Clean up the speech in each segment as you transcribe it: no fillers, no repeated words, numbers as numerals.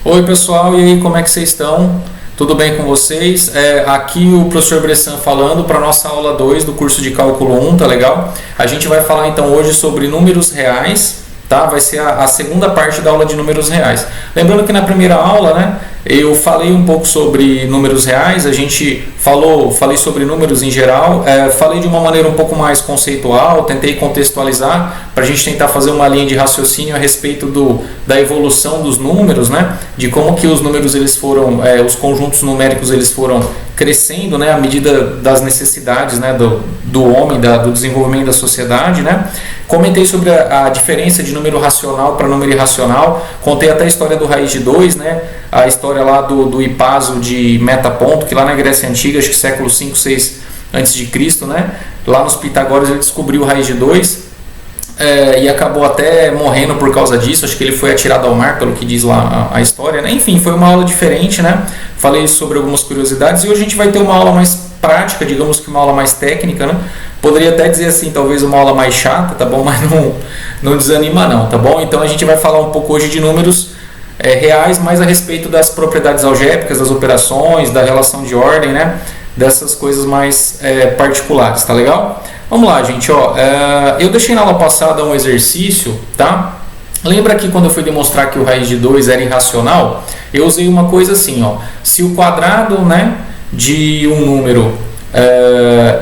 Oi pessoal, e aí, como é que vocês estão? Tudo bem com vocês? Aqui o professor Bressan falando para a nossa aula 2 do curso de Cálculo 1, tá legal? A gente vai falar então hoje sobre números reais, tá? Vai ser a segunda parte da aula de números reais. Lembrando que na primeira aula, né, eu falei um pouco sobre números reais, a gente falei sobre números em geral, falei de uma maneira um pouco mais conceitual, tentei contextualizar para a gente tentar fazer uma linha de raciocínio a respeito da evolução dos números, né, de como que os números eles foram, os conjuntos numéricos eles foram crescendo, né, à medida das necessidades, né, do homem, do desenvolvimento da sociedade, né. Comentei sobre a diferença de número racional para número irracional, contei até a história do raiz de 2, né, a história lá do Hipaso de Metaponto, que lá na Grécia Antiga, acho que século 5, 6 a.C., né, lá nos Pitágoras ele descobriu o raiz de 2 e acabou até morrendo por causa disso, acho que ele foi atirado ao mar, pelo que diz lá a história, né? Enfim, foi uma aula diferente, né? Falei sobre algumas curiosidades e hoje a gente vai ter uma aula mais prática, digamos que uma aula mais técnica, né? Poderia até dizer assim, talvez uma aula mais chata, tá bom? Mas não desanima não, tá bom? Então a gente vai falar um pouco hoje de números reais, mais a respeito das propriedades algébricas, das operações, da relação de ordem, né? Dessas coisas mais particulares, tá legal? Vamos lá, gente, ó, eu deixei na aula passada um exercício, tá? Lembra que quando eu fui demonstrar que o raiz de 2 era irracional, eu usei uma coisa assim, ó, se o quadrado, né, de um número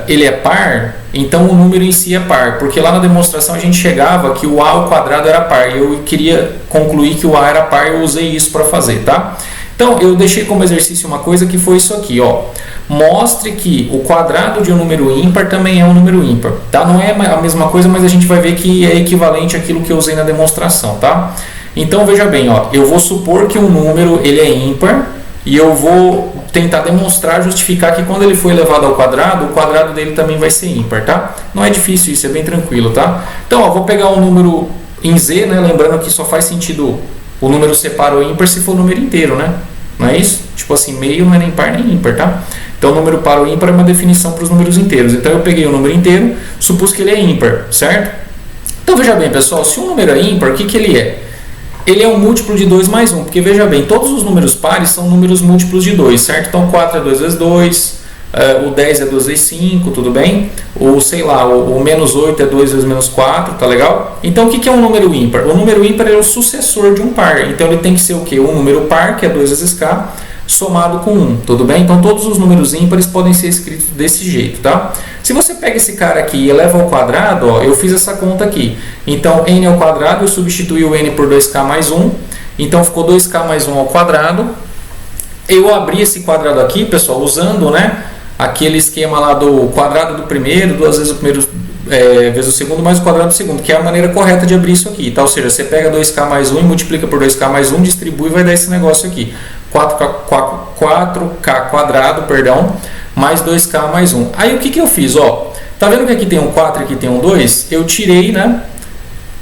ele é par, então o número em si é par, porque lá na demonstração a gente chegava que o a ao quadrado era par, e eu queria concluir que o a era par, eu usei isso para fazer, tá? Então eu deixei como exercício uma coisa que foi isso aqui, ó. Mostre que o quadrado de um número ímpar também é um número ímpar, tá? Não é a mesma coisa, mas a gente vai ver que é equivalente àquilo que eu usei na demonstração, tá? Então veja bem, ó, eu vou supor que um número ele é ímpar e eu vou tentar demonstrar, justificar que quando ele for elevado ao quadrado, o quadrado dele também vai ser ímpar, tá? Não é difícil isso, é bem tranquilo, tá? Então, ó, vou pegar um número em Z, né? Lembrando que só faz sentido o número ser par ou ímpar se for o número inteiro, né? Não é isso? Tipo assim, meio não é nem par nem ímpar, tá? Então, o número par ou ímpar é uma definição para os números inteiros. Então, eu peguei o número inteiro, supus que ele é ímpar, certo? Então, veja bem, pessoal, se um número é ímpar, o que ele é? Ele é um múltiplo de 2 mais 1, porque veja bem, todos os números pares são números múltiplos de 2, certo? Então 4 é 2 vezes 2, o 10 é 2 vezes 5, tudo bem? O, sei lá, o menos 8 é 2 vezes menos 4, tá legal? Então o que é um número ímpar? O número ímpar é o sucessor de um par, então ele tem que ser o quê? Um número par, que é 2 vezes k, somado com 1, tudo bem? Então todos os números ímpares podem ser escritos desse jeito, tá? Se você pega esse cara aqui e eleva ao quadrado, ó, eu fiz essa conta aqui. Então n ao quadrado, eu substituí o n por 2k mais 1, então ficou 2k mais 1 ao quadrado. Eu abri esse quadrado aqui, pessoal, usando, né, aquele esquema lá do quadrado do primeiro, duas vezes o primeiro vezes o segundo, mais o quadrado do segundo, que é a maneira correta de abrir isso aqui, tá? Ou seja, você pega 2k mais 1 e multiplica por 2k mais 1, distribui e vai dar esse negócio aqui. 4k quadrado, perdão, mais 2k mais 1. Aí o que eu fiz? Ó, tá vendo que aqui tem um 4 e aqui tem um 2? Eu tirei, né,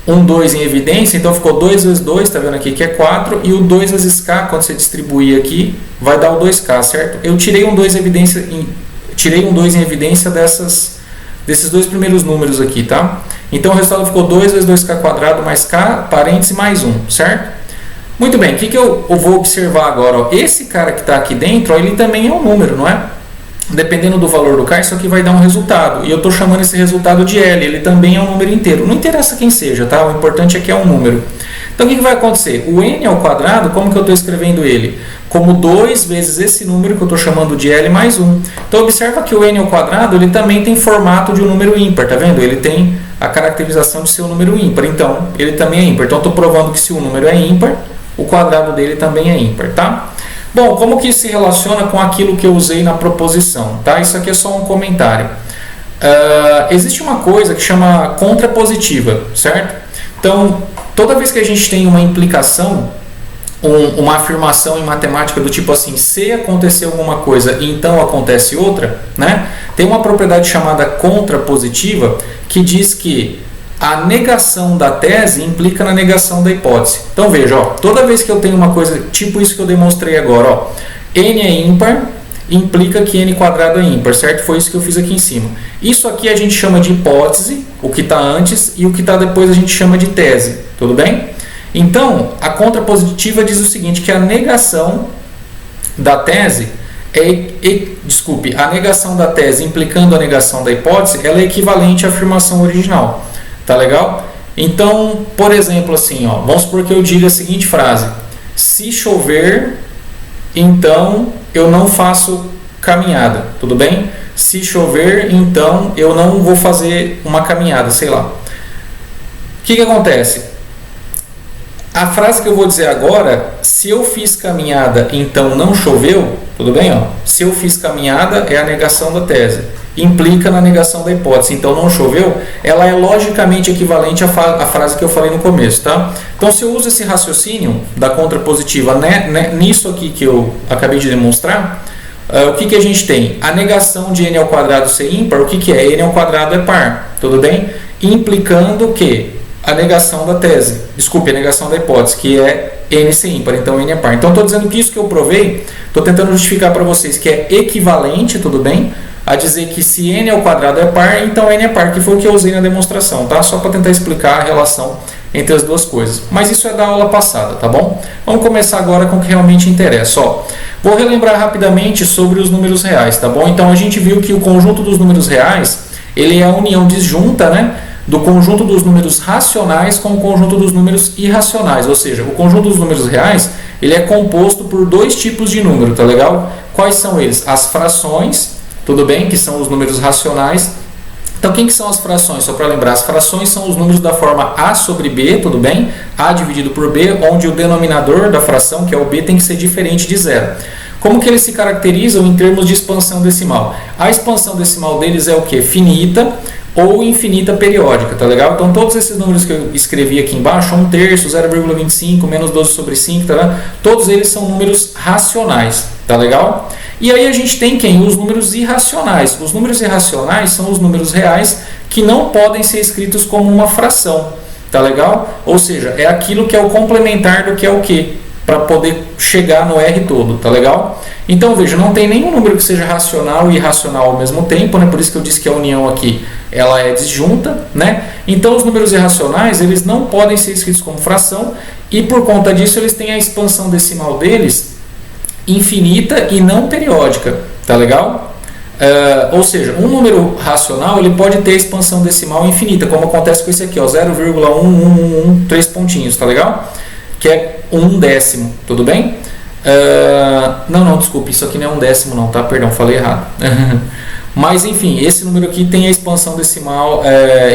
um 2 em evidência, então ficou 2 vezes 2, tá vendo aqui que é 4, e o 2 vezes k, quando você distribuir aqui, vai dar o 2k, certo? Eu tirei um 2 em evidência desses dois primeiros números aqui, tá? Então o resultado ficou 2 vezes 2k quadrado mais k, parênteses, mais 1, certo? Muito bem, o que eu vou observar agora? Ó, esse cara que está aqui dentro, ó, ele também é um número, não é? Dependendo do valor do k, isso aqui vai dar um resultado. E eu estou chamando esse resultado de L, ele também é um número inteiro. Não interessa quem seja, tá? O importante é que é um número. Então o que vai acontecer? O n ao quadrado, como que eu estou escrevendo ele? Como 2 vezes esse número que eu estou chamando de L mais 1. Então observa que o n ao quadrado ele também tem formato de um número ímpar, tá vendo? Ele tem a caracterização de ser um número ímpar, então ele também é ímpar. Então estou provando que se o número é ímpar, o quadrado dele também é ímpar, tá? Bom, como que isso se relaciona com aquilo que eu usei na proposição, tá? Isso aqui é só um comentário. Existe uma coisa que chama contrapositiva, certo? Então, toda vez que a gente tem uma implicação, uma afirmação em matemática do tipo assim, se acontecer alguma coisa e então acontece outra, né? Tem uma propriedade chamada contrapositiva que diz que a negação da tese implica na negação da hipótese. Então veja, ó, toda vez que eu tenho uma coisa, tipo isso que eu demonstrei agora, ó, n é ímpar, implica que n quadrado é ímpar, certo? Foi isso que eu fiz aqui em cima. Isso aqui a gente chama de hipótese, o que está antes, e o que está depois a gente chama de tese, tudo bem? Então, a contrapositiva diz o seguinte, que a negação da tese a negação da tese implicando a negação da hipótese, ela é equivalente à afirmação original, tá legal? Então, por exemplo, assim, ó, vamos supor que eu diga a seguinte frase: se chover, então eu não faço caminhada, tudo bem? Se chover, então eu não vou fazer uma caminhada, sei lá. O que acontece? A frase que eu vou dizer agora, se eu fiz caminhada, então não choveu, tudo bem? Ó? Se eu fiz caminhada é a negação da tese, implica na negação da hipótese, então não choveu, ela é logicamente equivalente à frase que eu falei no começo, tá? Então, se eu uso esse raciocínio da contrapositiva nisso aqui que eu acabei de demonstrar, o que a gente tem? A negação de n ao quadrado ser ímpar, o que é? N ao quadrado é par, tudo bem? Implicando que a negação da tese, a negação da hipótese, que é n ser ímpar, então n é par. Então, estou dizendo que isso que eu provei, estou tentando justificar para vocês que é equivalente, tudo bem? A dizer que se n ao quadrado é par, então n é par, que foi o que eu usei na demonstração, tá? Só para tentar explicar a relação entre as duas coisas. Mas isso é da aula passada, tá bom? Vamos começar agora com o que realmente interessa. Ó, vou relembrar rapidamente sobre os números reais, tá bom? Então, a gente viu que o conjunto dos números reais, ele é a união disjunta, né, do conjunto dos números racionais com o conjunto dos números irracionais, ou seja, o conjunto dos números reais, ele é composto por dois tipos de número, tá legal? Quais são eles? As frações, tudo bem? Que são os números racionais. Então, quem que são as frações? Só para lembrar, as frações são os números da forma A sobre B, tudo bem? A dividido por B, onde o denominador da fração, que é o B, tem que ser diferente de zero. Como que eles se caracterizam em termos de expansão decimal? A expansão decimal deles é o que? Finita ou infinita periódica, tá legal? Então, todos esses números que eu escrevi aqui embaixo, 1/3, 0,25, menos 12 sobre 5, tá? Todos eles são números racionais, tá legal? E aí a gente tem quem? Os números irracionais. Os números irracionais são os números reais que não podem ser escritos como uma fração, tá legal? Ou seja, é aquilo que é o complementar do que é o quê? Para poder chegar no R todo, tá legal? Então, veja, não tem nenhum número que seja racional e irracional ao mesmo tempo, né? Por isso que eu disse que a união aqui, ela é disjunta, né? Então, os números irracionais, eles não podem ser escritos como fração e, por conta disso, eles têm a expansão decimal deles infinita e não periódica, tá legal? Ou seja, um número racional, ele pode ter expansão decimal infinita, como acontece com esse aqui, ó, 0,11113 pontinhos, tá legal? Que é 1/10, tudo bem? Não, desculpe, isso aqui não é 1/10 não, tá? Perdão, falei errado. Mas, enfim, esse número aqui tem a expansão decimal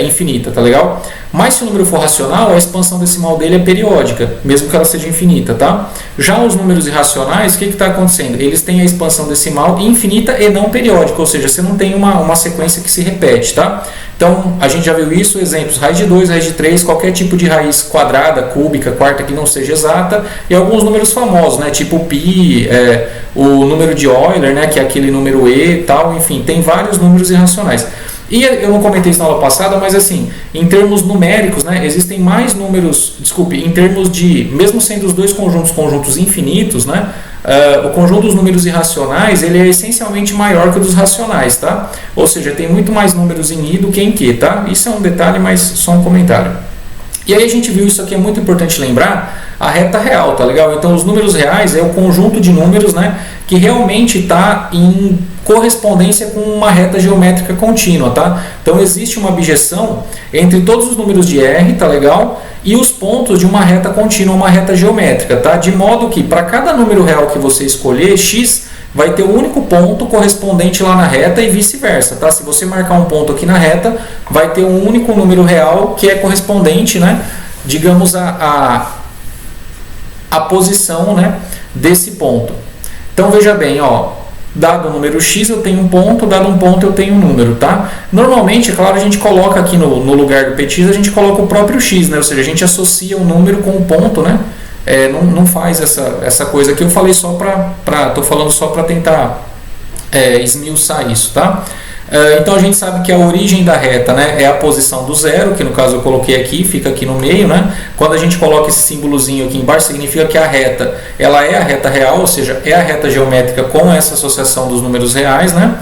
infinita, tá legal? Mas se o número for racional, a expansão decimal dele é periódica, mesmo que ela seja infinita, tá? Já os números irracionais, o que está acontecendo? Eles têm a expansão decimal infinita e não periódica, ou seja, você não tem uma sequência que se repete, tá? Então, a gente já viu isso, exemplos, raiz de 2, raiz de 3, qualquer tipo de raiz quadrada, cúbica, quarta que não seja exata, e alguns números famosos, né, tipo π, o número de Euler, né, que é aquele número e e tal, enfim, tem vários números irracionais. E eu não comentei isso na aula passada, mas assim, em termos numéricos, né, existem mais números, em termos de, mesmo sendo os dois conjuntos infinitos, né, o conjunto dos números irracionais, ele é essencialmente maior que o dos racionais, tá? Ou seja, tem muito mais números em I do que em Q, tá? Isso é um detalhe, mas só um comentário. E aí a gente viu, isso aqui é muito importante lembrar, a reta real, tá legal? Então, os números reais é o conjunto de números, né, que realmente está em correspondência com uma reta geométrica contínua, tá? Então, existe uma bijeção entre todos os números de R, tá legal? E os pontos de uma reta contínua, uma reta geométrica, tá? De modo que, para cada número real que você escolher, x vai ter o único ponto correspondente lá na reta e vice-versa, tá? Se você marcar um ponto aqui na reta, vai ter um único número real que é correspondente, né, digamos, a posição, né, desse ponto. Então, veja bem, ó, dado o número x eu tenho um ponto, dado um ponto eu tenho um número, tá? Normalmente, é claro, a gente coloca aqui no lugar do px, a gente coloca o próprio x, né? Ou seja, a gente associa o número com o ponto, né? Não faz essa coisa aqui, eu falei só tô falando só para tentar esmiuçar isso, tá? Então a gente sabe que a origem da reta, né, é a posição do zero, que no caso eu coloquei aqui, fica aqui no meio, né? Quando a gente coloca esse símbolozinho aqui embaixo, significa que a reta, ela é a reta real, ou seja, é a reta geométrica com essa associação dos números reais, né?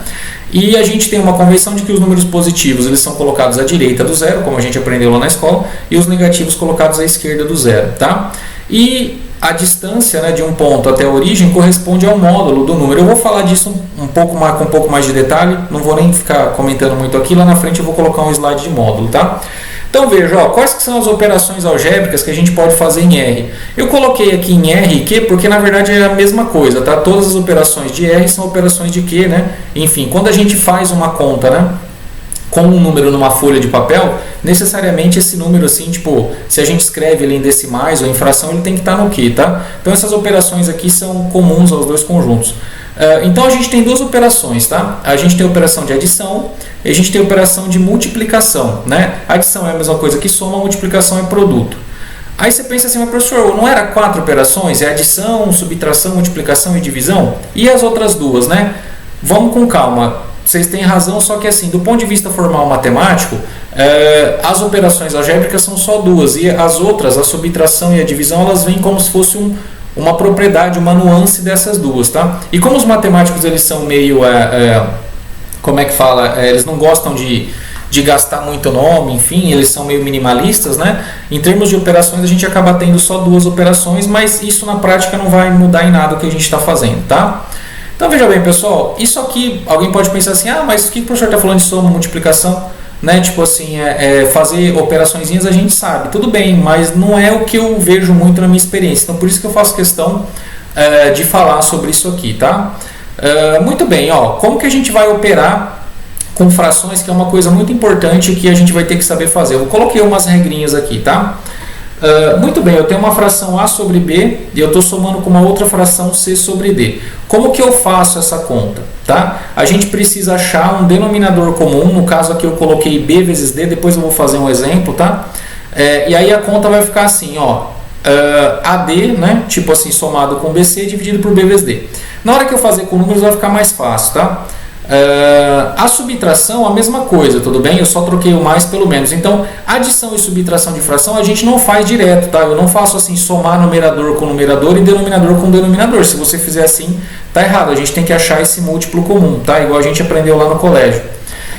E a gente tem uma convenção de que os números positivos eles são colocados à direita do zero, como a gente aprendeu lá na escola, e os negativos colocados à esquerda do zero, tá? E a distância, né, de um ponto até a origem corresponde ao módulo do número. Eu vou falar disso com um pouco mais de detalhe, não vou nem ficar comentando muito aqui, lá na frente eu vou colocar um slide de módulo, tá? Então veja, ó, quais que são as operações algébricas que a gente pode fazer em R? Eu coloquei aqui em R e Q porque na verdade é a mesma coisa, tá? Todas as operações de R são operações de Q, né? Enfim, quando a gente faz uma conta, né, com um número numa folha de papel, necessariamente esse número assim, tipo, se a gente escreve ele em decimais ou em fração, ele tem que estar no Q, tá? Então essas operações aqui são comuns aos dois conjuntos. Então a gente tem duas operações, tá? A gente tem a operação de adição e a gente tem a operação de multiplicação, né? Adição é a mesma coisa que soma, multiplicação é produto. Aí você pensa assim, mas professor, não era 4 operações? É adição, subtração, multiplicação e divisão? E as outras duas, né? Vamos com calma. Vocês têm razão, só que assim, do ponto de vista formal matemático, as operações algébricas são só duas, e as outras, a subtração e a divisão, elas vêm como se fosse uma propriedade, uma nuance dessas duas, tá? E como os matemáticos, eles são meio, como é que fala, eles não gostam de gastar muito nome, enfim, eles são meio minimalistas, né? Em termos de operações, a gente acaba tendo só duas operações, mas isso na prática não vai mudar em nada o que a gente está fazendo, tá? Então veja bem, pessoal, isso aqui, alguém pode pensar assim, mas o que o professor está falando de soma, multiplicação, né? Tipo assim, fazer operaçõezinhas a gente sabe, tudo bem, mas não é o que eu vejo muito na minha experiência, então por isso que eu faço questão de falar sobre isso aqui, tá? Muito bem, ó, como que a gente vai operar com frações, que é uma coisa muito importante que a gente vai ter que saber fazer. Eu coloquei umas regrinhas aqui, tá? Muito bem, eu tenho uma fração A sobre B e eu estou somando com uma outra fração C sobre D. Como que eu faço essa conta? Tá? A gente precisa achar um denominador comum, no caso aqui eu coloquei B vezes D, depois eu vou fazer um exemplo, tá? E aí a conta vai ficar assim, ó, AD, né, tipo assim, somado com BC dividido por B vezes D. Na hora que eu fazer com números vai ficar mais fácil, tá? A subtração, a mesma coisa, tudo bem? Eu só troquei o mais pelo menos. Então, adição e subtração de fração a gente não faz direto, tá? Eu não faço assim, somar numerador com numerador e denominador com denominador. Se você fizer assim, tá errado. A gente tem que achar esse múltiplo comum, tá? Igual a gente aprendeu lá no colégio.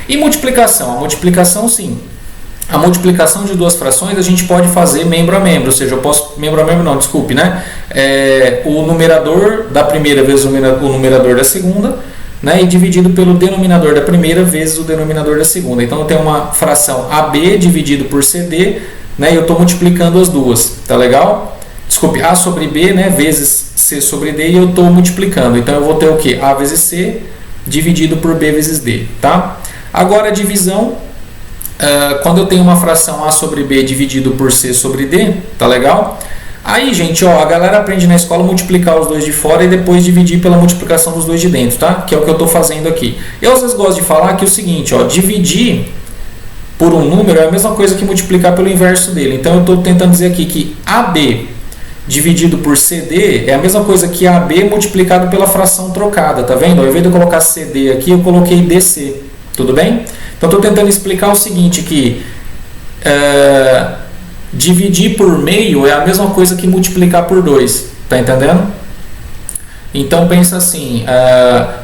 E multiplicação? A multiplicação, sim. A multiplicação de duas frações a gente pode fazer membro a membro, ou seja, eu posso, membro a membro não, desculpe, né? O numerador da primeira vezes o numerador da segunda, né, e dividido pelo denominador da primeira vezes o denominador da segunda. Então eu tenho uma fração AB dividido por CD, né, e eu estou multiplicando as duas, tá legal? Desculpe, A sobre B, né, vezes C sobre D, e eu estou multiplicando. Então eu vou ter o que? A vezes C dividido por B vezes D, tá? Agora a divisão, quando eu tenho uma fração A sobre B dividido por C sobre D, tá legal? Aí, gente, ó, a galera aprende na escola multiplicar os dois de fora e depois dividir pela multiplicação dos dois de dentro, tá? Que é o que eu estou fazendo aqui. Eu às vezes gosto de falar que é o seguinte, ó, dividir por um número é a mesma coisa que multiplicar pelo inverso dele. Então eu estou tentando dizer aqui que AB dividido por CD é a mesma coisa que AB multiplicado pela fração trocada, tá vendo? Ao invés de eu colocar CD aqui, eu coloquei DC, tudo bem? Então estou tentando explicar o seguinte, que dividir por meio é a mesma coisa que multiplicar por 2, tá entendendo? Então pensa assim,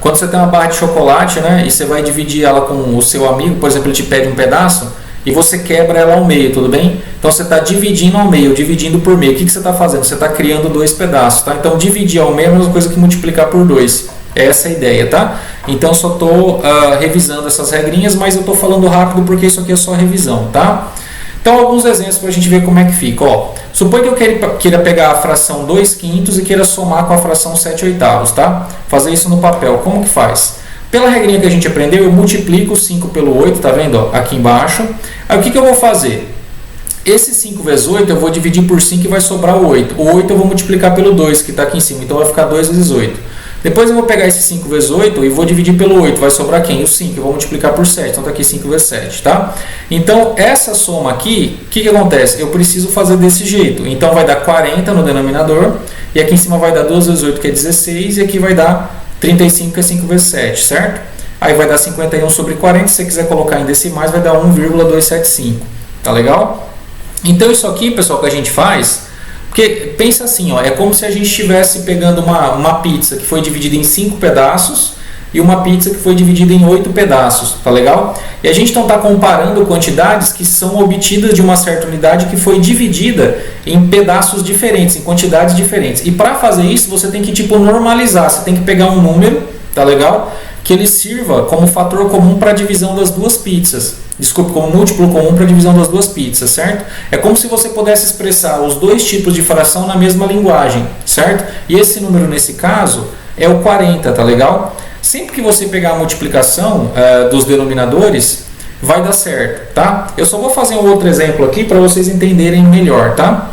quando você tem uma barra de chocolate, né, e você vai dividir ela com o seu amigo, por exemplo, ele te pede um pedaço e você quebra ela ao meio, tudo bem? Então você está dividindo ao meio, dividindo por meio. O que você está fazendo? Você está criando dois pedaços, tá? Então dividir ao meio é a mesma coisa que multiplicar por 2. Essa é a ideia, tá? Então só estou revisando essas regrinhas, mas eu estou falando rápido porque isso aqui é só revisão, tá? Então, alguns exemplos para a gente ver como é que fica. Ó, supõe que eu queira pegar a fração 2/5 e queira somar com a fração 7/8, tá? Fazer isso no papel. Como que faz? Pela regrinha que a gente aprendeu, eu multiplico 5 pelo 8, tá vendo? Ó, aqui embaixo. Aí o que eu vou fazer? Esse 5 vezes 8 eu vou dividir por 5 e vai sobrar o 8. O 8 eu vou multiplicar pelo 2, que está aqui em cima. Então vai ficar 2 vezes 8. Depois eu vou pegar esse 5 vezes 8 e vou dividir pelo 8. Vai sobrar quem? O 5. Eu vou multiplicar por 7. Então está aqui 5 vezes 7, tá? Então essa soma aqui, o que acontece? Eu preciso fazer desse jeito. Então vai dar 40 no denominador. E aqui em cima vai dar 2 vezes 8, que é 16. E aqui vai dar 35, que é 5 vezes 7, certo? aí vai dar 51 sobre 40, se você quiser colocar em decimais vai dar 1,275, tá legal? Então isso aqui, pessoal, que a gente faz, porque pensa assim, ó, é como se a gente estivesse pegando uma pizza que foi dividida em 5 pedaços e uma pizza que foi dividida em 8 pedaços, tá legal? E a gente não está comparando quantidades que são obtidas de uma certa unidade que foi dividida em pedaços diferentes, em quantidades diferentes. E para fazer isso, você tem que tipo normalizar, você tem que pegar um número, tá legal? Que ele sirva como fator comum para a divisão das duas pizzas. Desculpe, como múltiplo comum para a divisão das duas pizzas, certo? É como se você pudesse expressar os dois tipos de fração na mesma linguagem, certo? E esse número, nesse caso, é o 40, tá legal? Sempre que você pegar a multiplicação dos denominadores, vai dar certo, tá? Eu só vou fazer um outro exemplo aqui para vocês entenderem melhor, tá?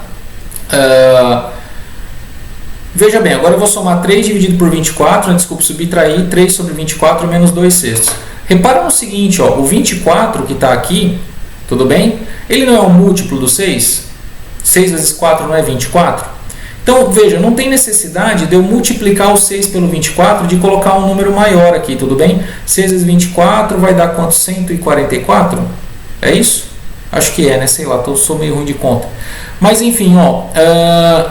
Veja bem, agora eu vou somar 3 dividido por 24, desculpa, subtrair 3 sobre 24 menos 2 sextos. Repara no seguinte, ó, o 24 que está aqui, tudo bem? Ele não é um múltiplo do 6? 6 vezes 4 não é 24? Então, veja, não tem necessidade de eu multiplicar o 6 pelo 24, de colocar um número maior aqui, tudo bem? 6 vezes 24 vai dar quanto? 144? É isso? Acho que é, né? Sei lá, sou meio ruim de conta. Mas enfim, ó,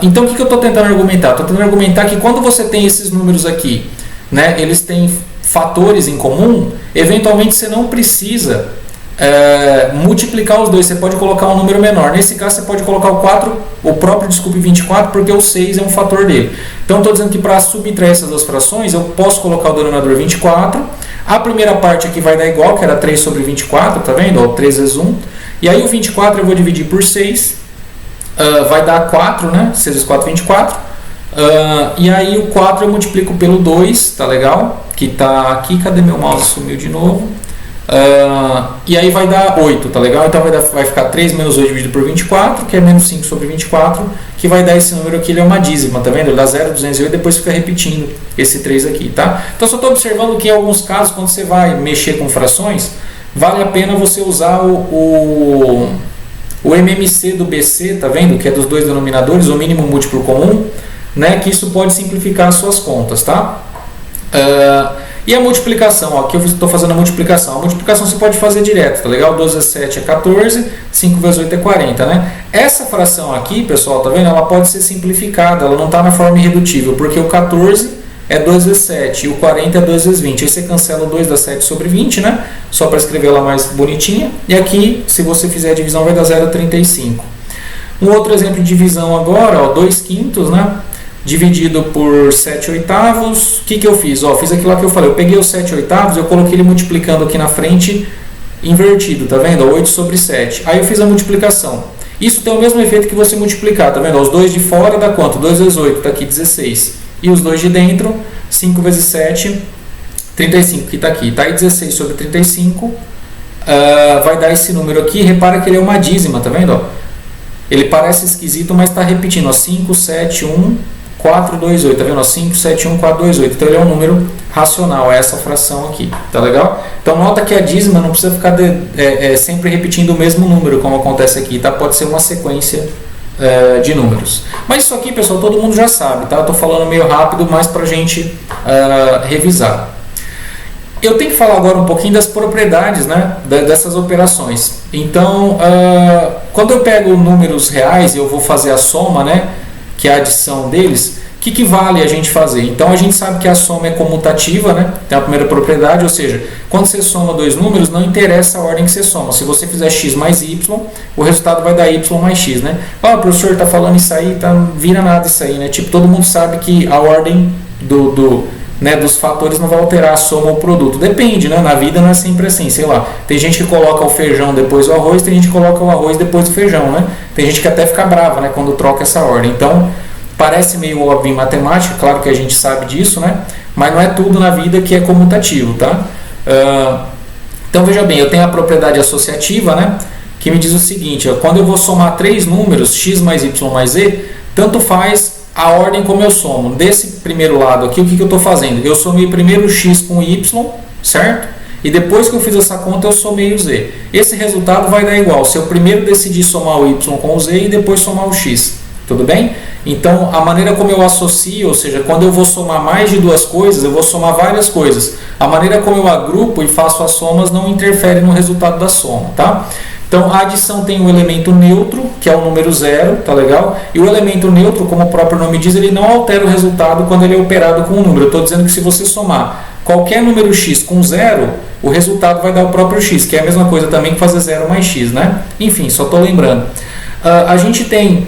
então o que eu estou tentando argumentar? Estou tentando argumentar que quando você tem esses números aqui, né, eles têm fatores em comum, eventualmente você não precisa multiplicar os dois, você pode colocar um número menor. Nesse caso, você pode colocar o próprio 24, porque o 6 é um fator dele. Então, estou dizendo que para subtrair essas duas frações, eu posso colocar o denominador 24. A primeira parte aqui vai dar igual, que era 3 sobre 24, tá vendo? Ó, 3 vezes 1. E aí o 24 eu vou dividir por 6. Vai dar 4, né? 6 vezes 4, 24. E aí o 4 eu multiplico pelo 2, tá legal? Que tá aqui, cadê meu mouse? Sumiu de novo. E aí vai dar 8, tá legal? Então vai ficar 3 menos 8 dividido por 24, que é menos 5 sobre 24, que vai dar esse número aqui, ele é uma dízima, tá vendo? Ele dá 0,208, depois fica repetindo esse 3 aqui, tá? Então só estou observando que em alguns casos, quando você vai mexer com frações, vale a pena você usar o MMC do BC, tá vendo? Que é dos dois denominadores, o mínimo múltiplo comum, né? Que isso pode simplificar as suas contas, tá? E a multiplicação, ó, aqui eu estou fazendo a multiplicação. A multiplicação você pode fazer direto, tá legal? 12 vezes 7 é 14, 5 vezes 8 é 40, né? Essa fração aqui, pessoal, tá vendo? Ela pode ser simplificada, ela não está na forma irredutível, porque o 14 é 2 vezes 7 e o 40 é 2 vezes 20. Aí você cancela o 2 dá 7 sobre 20, né? Só para escrever ela mais bonitinha. E aqui, se você fizer a divisão, vai dar 0,35. Um outro exemplo de divisão agora, ó, 2 quintos, né? Dividido por 7 oitavos. O que eu fiz? Ó, fiz aquilo lá que eu falei. Eu peguei os 7 oitavos, eu coloquei ele multiplicando aqui na frente, invertido, tá vendo? 8 sobre 7. Aí eu fiz a multiplicação. Isso tem o mesmo efeito que você multiplicar, tá vendo? Os dois de fora dá quanto? 2 vezes 8, tá aqui 16. E os dois de dentro, 5 vezes 7, 35, que está aqui. Está aí 16 sobre 35, vai dar esse número aqui. Repara que ele é uma dízima, tá vendo? Ó? Ele parece esquisito, mas está repetindo. Ó, 5, 7, 1, 4, 2, 8. Tá vendo? Ó, 5, 7, 1, 4, 2, 8. Então ele é um número racional, é essa fração aqui. Tá legal? Então nota que a dízima não precisa ficar sempre repetindo o mesmo número, como acontece aqui. Tá? Pode ser uma sequência de números. Mas isso aqui, pessoal, todo mundo já sabe, tá? Eu tô falando meio rápido, mas pra gente revisar. Eu tenho que falar agora um pouquinho das propriedades, né, dessas operações. Então, quando eu pego números reais e eu vou fazer a soma, né, que é a adição deles, o que vale a gente fazer? Então, a gente sabe que a soma é comutativa, né? Tem a primeira propriedade, ou seja, quando você soma dois números, não interessa a ordem que você soma. Se você fizer x mais y, o resultado vai dar y mais x, né? O professor está falando isso aí, não vira nada isso aí, né? Tipo, todo mundo sabe que a ordem dos fatores não vai alterar a soma ou o produto. Depende, né? Na vida não é sempre assim, sei lá. Tem gente que coloca o feijão depois do arroz, tem gente que coloca o arroz depois do feijão, né? Tem gente que até fica brava, né, quando troca essa ordem. Então, parece meio óbvio em matemática, claro que a gente sabe disso, né? Mas não é tudo na vida que é comutativo, tá? Então veja bem, eu tenho a propriedade associativa, né? Que me diz o seguinte, ó, quando eu vou somar três números, x mais y mais z, tanto faz a ordem como eu somo. Desse primeiro lado aqui, o que eu estou fazendo? Eu somei primeiro o x com o y, certo? E depois que eu fiz essa conta, eu somei o z. Esse resultado vai dar igual se eu primeiro decidir somar o y com o z e depois somar o x. tudo bem? Então, a maneira como eu associo, ou seja, quando eu vou somar mais de duas coisas, eu vou somar várias coisas. A maneira como eu agrupo e faço as somas não interfere no resultado da soma, tá? Então, a adição tem um elemento neutro, que é o número zero, tá legal? E o elemento neutro, como o próprio nome diz, ele não altera o resultado quando ele é operado com um número. Eu estou dizendo que se você somar qualquer número x com zero, o resultado vai dar o próprio x, que é a mesma coisa também que fazer zero mais x, né? Enfim, só estou lembrando. A gente tem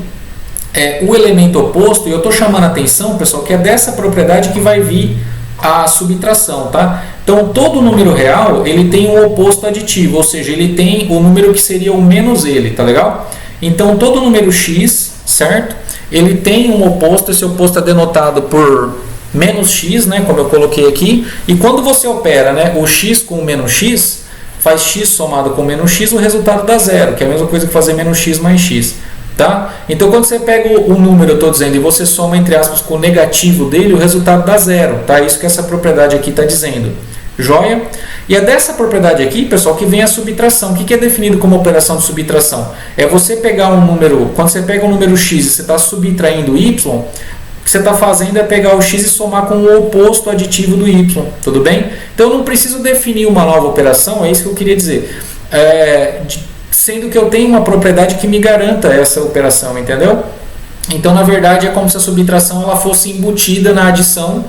o elemento oposto, e eu estou chamando a atenção, pessoal, que é dessa propriedade que vai vir a subtração, tá? Então, todo número real, ele tem um oposto aditivo, ou seja, ele tem o número que seria o menos ele, tá legal? Então, todo número x, certo? Ele tem um oposto, esse oposto é denotado por menos x, né, como eu coloquei aqui, e quando você opera, né, o x com o menos x, faz x somado com menos x, o resultado dá zero, que é a mesma coisa que fazer menos x mais x. Tá? Então, quando você pega o número, eu estou dizendo, e você soma, entre aspas, com o negativo dele, o resultado dá zero. Tá? Isso que essa propriedade aqui está dizendo. Joia? E é dessa propriedade aqui, pessoal, que vem a subtração. O que é definido como operação de subtração? É você pegar um número, quando você pega um número x e você está subtraindo y, o que você está fazendo é pegar o x e somar com o oposto aditivo do y. Tudo bem? Então, eu não preciso definir uma nova operação, é isso que eu queria dizer. Sendo que eu tenho uma propriedade que me garanta essa operação, entendeu? Então, na verdade, é como se a subtração ela fosse embutida na adição,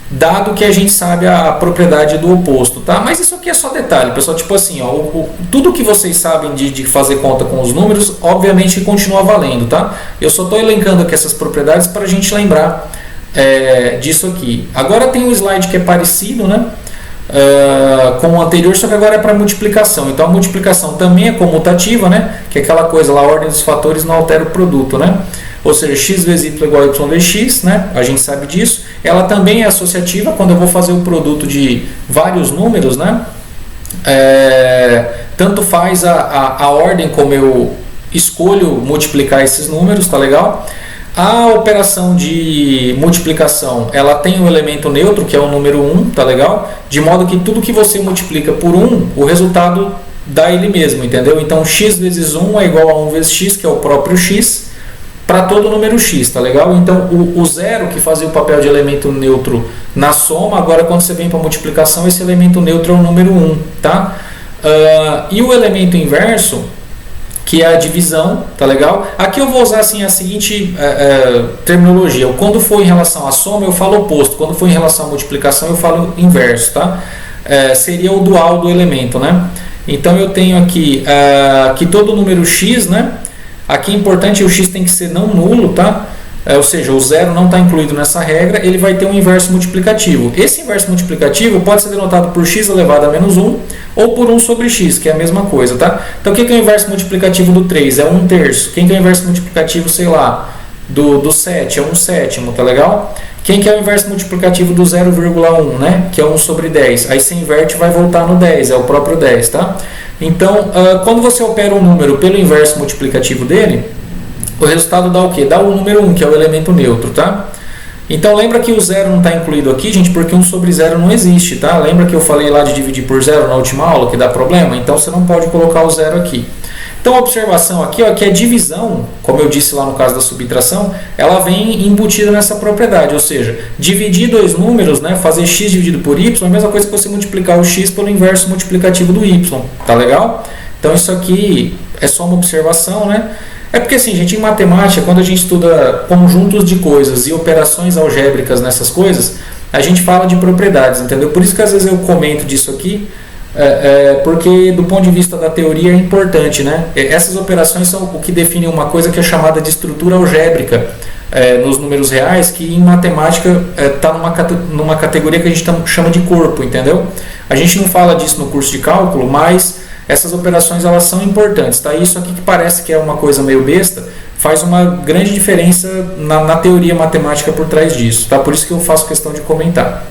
dado que a gente sabe a propriedade do oposto, tá? Mas isso aqui é só detalhe, pessoal, tipo assim, ó, tudo que vocês sabem de fazer conta com os números, obviamente continua valendo, tá? Eu só estou elencando aqui essas propriedades para a gente lembrar disso aqui. Agora tem um slide que é parecido, né? Com o anterior, só que agora é para multiplicação. Então a multiplicação também é comutativa, né? Que é aquela coisa lá, a ordem dos fatores não altera o produto, né? Ou seja, x vezes y igual a y vezes x, né? A gente sabe disso. Ela também é associativa quando eu vou fazer o produto de vários números, né? Tanto faz a ordem como eu escolho multiplicar esses números, tá legal? A operação de multiplicação, ela tem um elemento neutro, que é o número 1, tá legal? De modo que tudo que você multiplica por 1, o resultado dá ele mesmo, entendeu? Então, x vezes 1 é igual a 1 vezes x, que é o próprio x, para todo número x, tá legal? Então, o zero, que fazia o papel de elemento neutro na soma, agora quando você vem para multiplicação, esse elemento neutro é o número 1, tá? E o elemento inverso, que é a divisão, tá legal? Aqui eu vou usar assim a seguinte terminologia. Quando for em relação à soma, eu falo oposto. Quando for em relação à multiplicação, eu falo inverso, tá? Seria o dual do elemento, né? Então eu tenho aqui que todo número x, né? Aqui é importante, o x tem que ser não nulo, tá? Ou seja, o zero não está incluído nessa regra, ele vai ter um inverso multiplicativo. Esse inverso multiplicativo pode ser denotado por x elevado a menos 1 ou por 1 sobre x, que é a mesma coisa, tá? Então, o que é o inverso multiplicativo do 3? É 1 terço. Quem que é o inverso multiplicativo, sei lá, do 7? É 1 sétimo, tá legal? Quem que é o inverso multiplicativo do 0,1, né? Que é 1 sobre 10. Aí você inverte e vai voltar no 10, é o próprio 10, tá? Então, quando você opera um número pelo inverso multiplicativo dele, o resultado dá o quê? Dá o número 1, que é o elemento neutro, tá? Então lembra que o zero não está incluído aqui, gente, porque 1 sobre 0 não existe, tá? Lembra que eu falei lá de dividir por zero na última aula, que dá problema? Então você não pode colocar o zero aqui. Então a observação aqui, ó, que a divisão, como eu disse lá no caso da subtração, ela vem embutida nessa propriedade, ou seja, dividir dois números, né, fazer x dividido por y, é a mesma coisa que você multiplicar o x pelo inverso multiplicativo do y, tá legal? Então isso aqui é só uma observação, né? É porque assim, gente, em matemática, quando a gente estuda conjuntos de coisas e operações algébricas nessas coisas, a gente fala de propriedades, entendeu? Por isso que às vezes eu comento disso aqui, porque do ponto de vista da teoria é importante, né? Essas operações são o que define uma coisa que é chamada de estrutura algébrica nos números reais, que em matemática está numa categoria que a gente chama de corpo, entendeu? A gente não fala disso no curso de cálculo, mas essas operações elas são importantes, tá? Isso aqui que parece que é uma coisa meio besta, faz uma grande diferença na teoria matemática por trás disso, tá? Por isso que eu faço questão de comentar.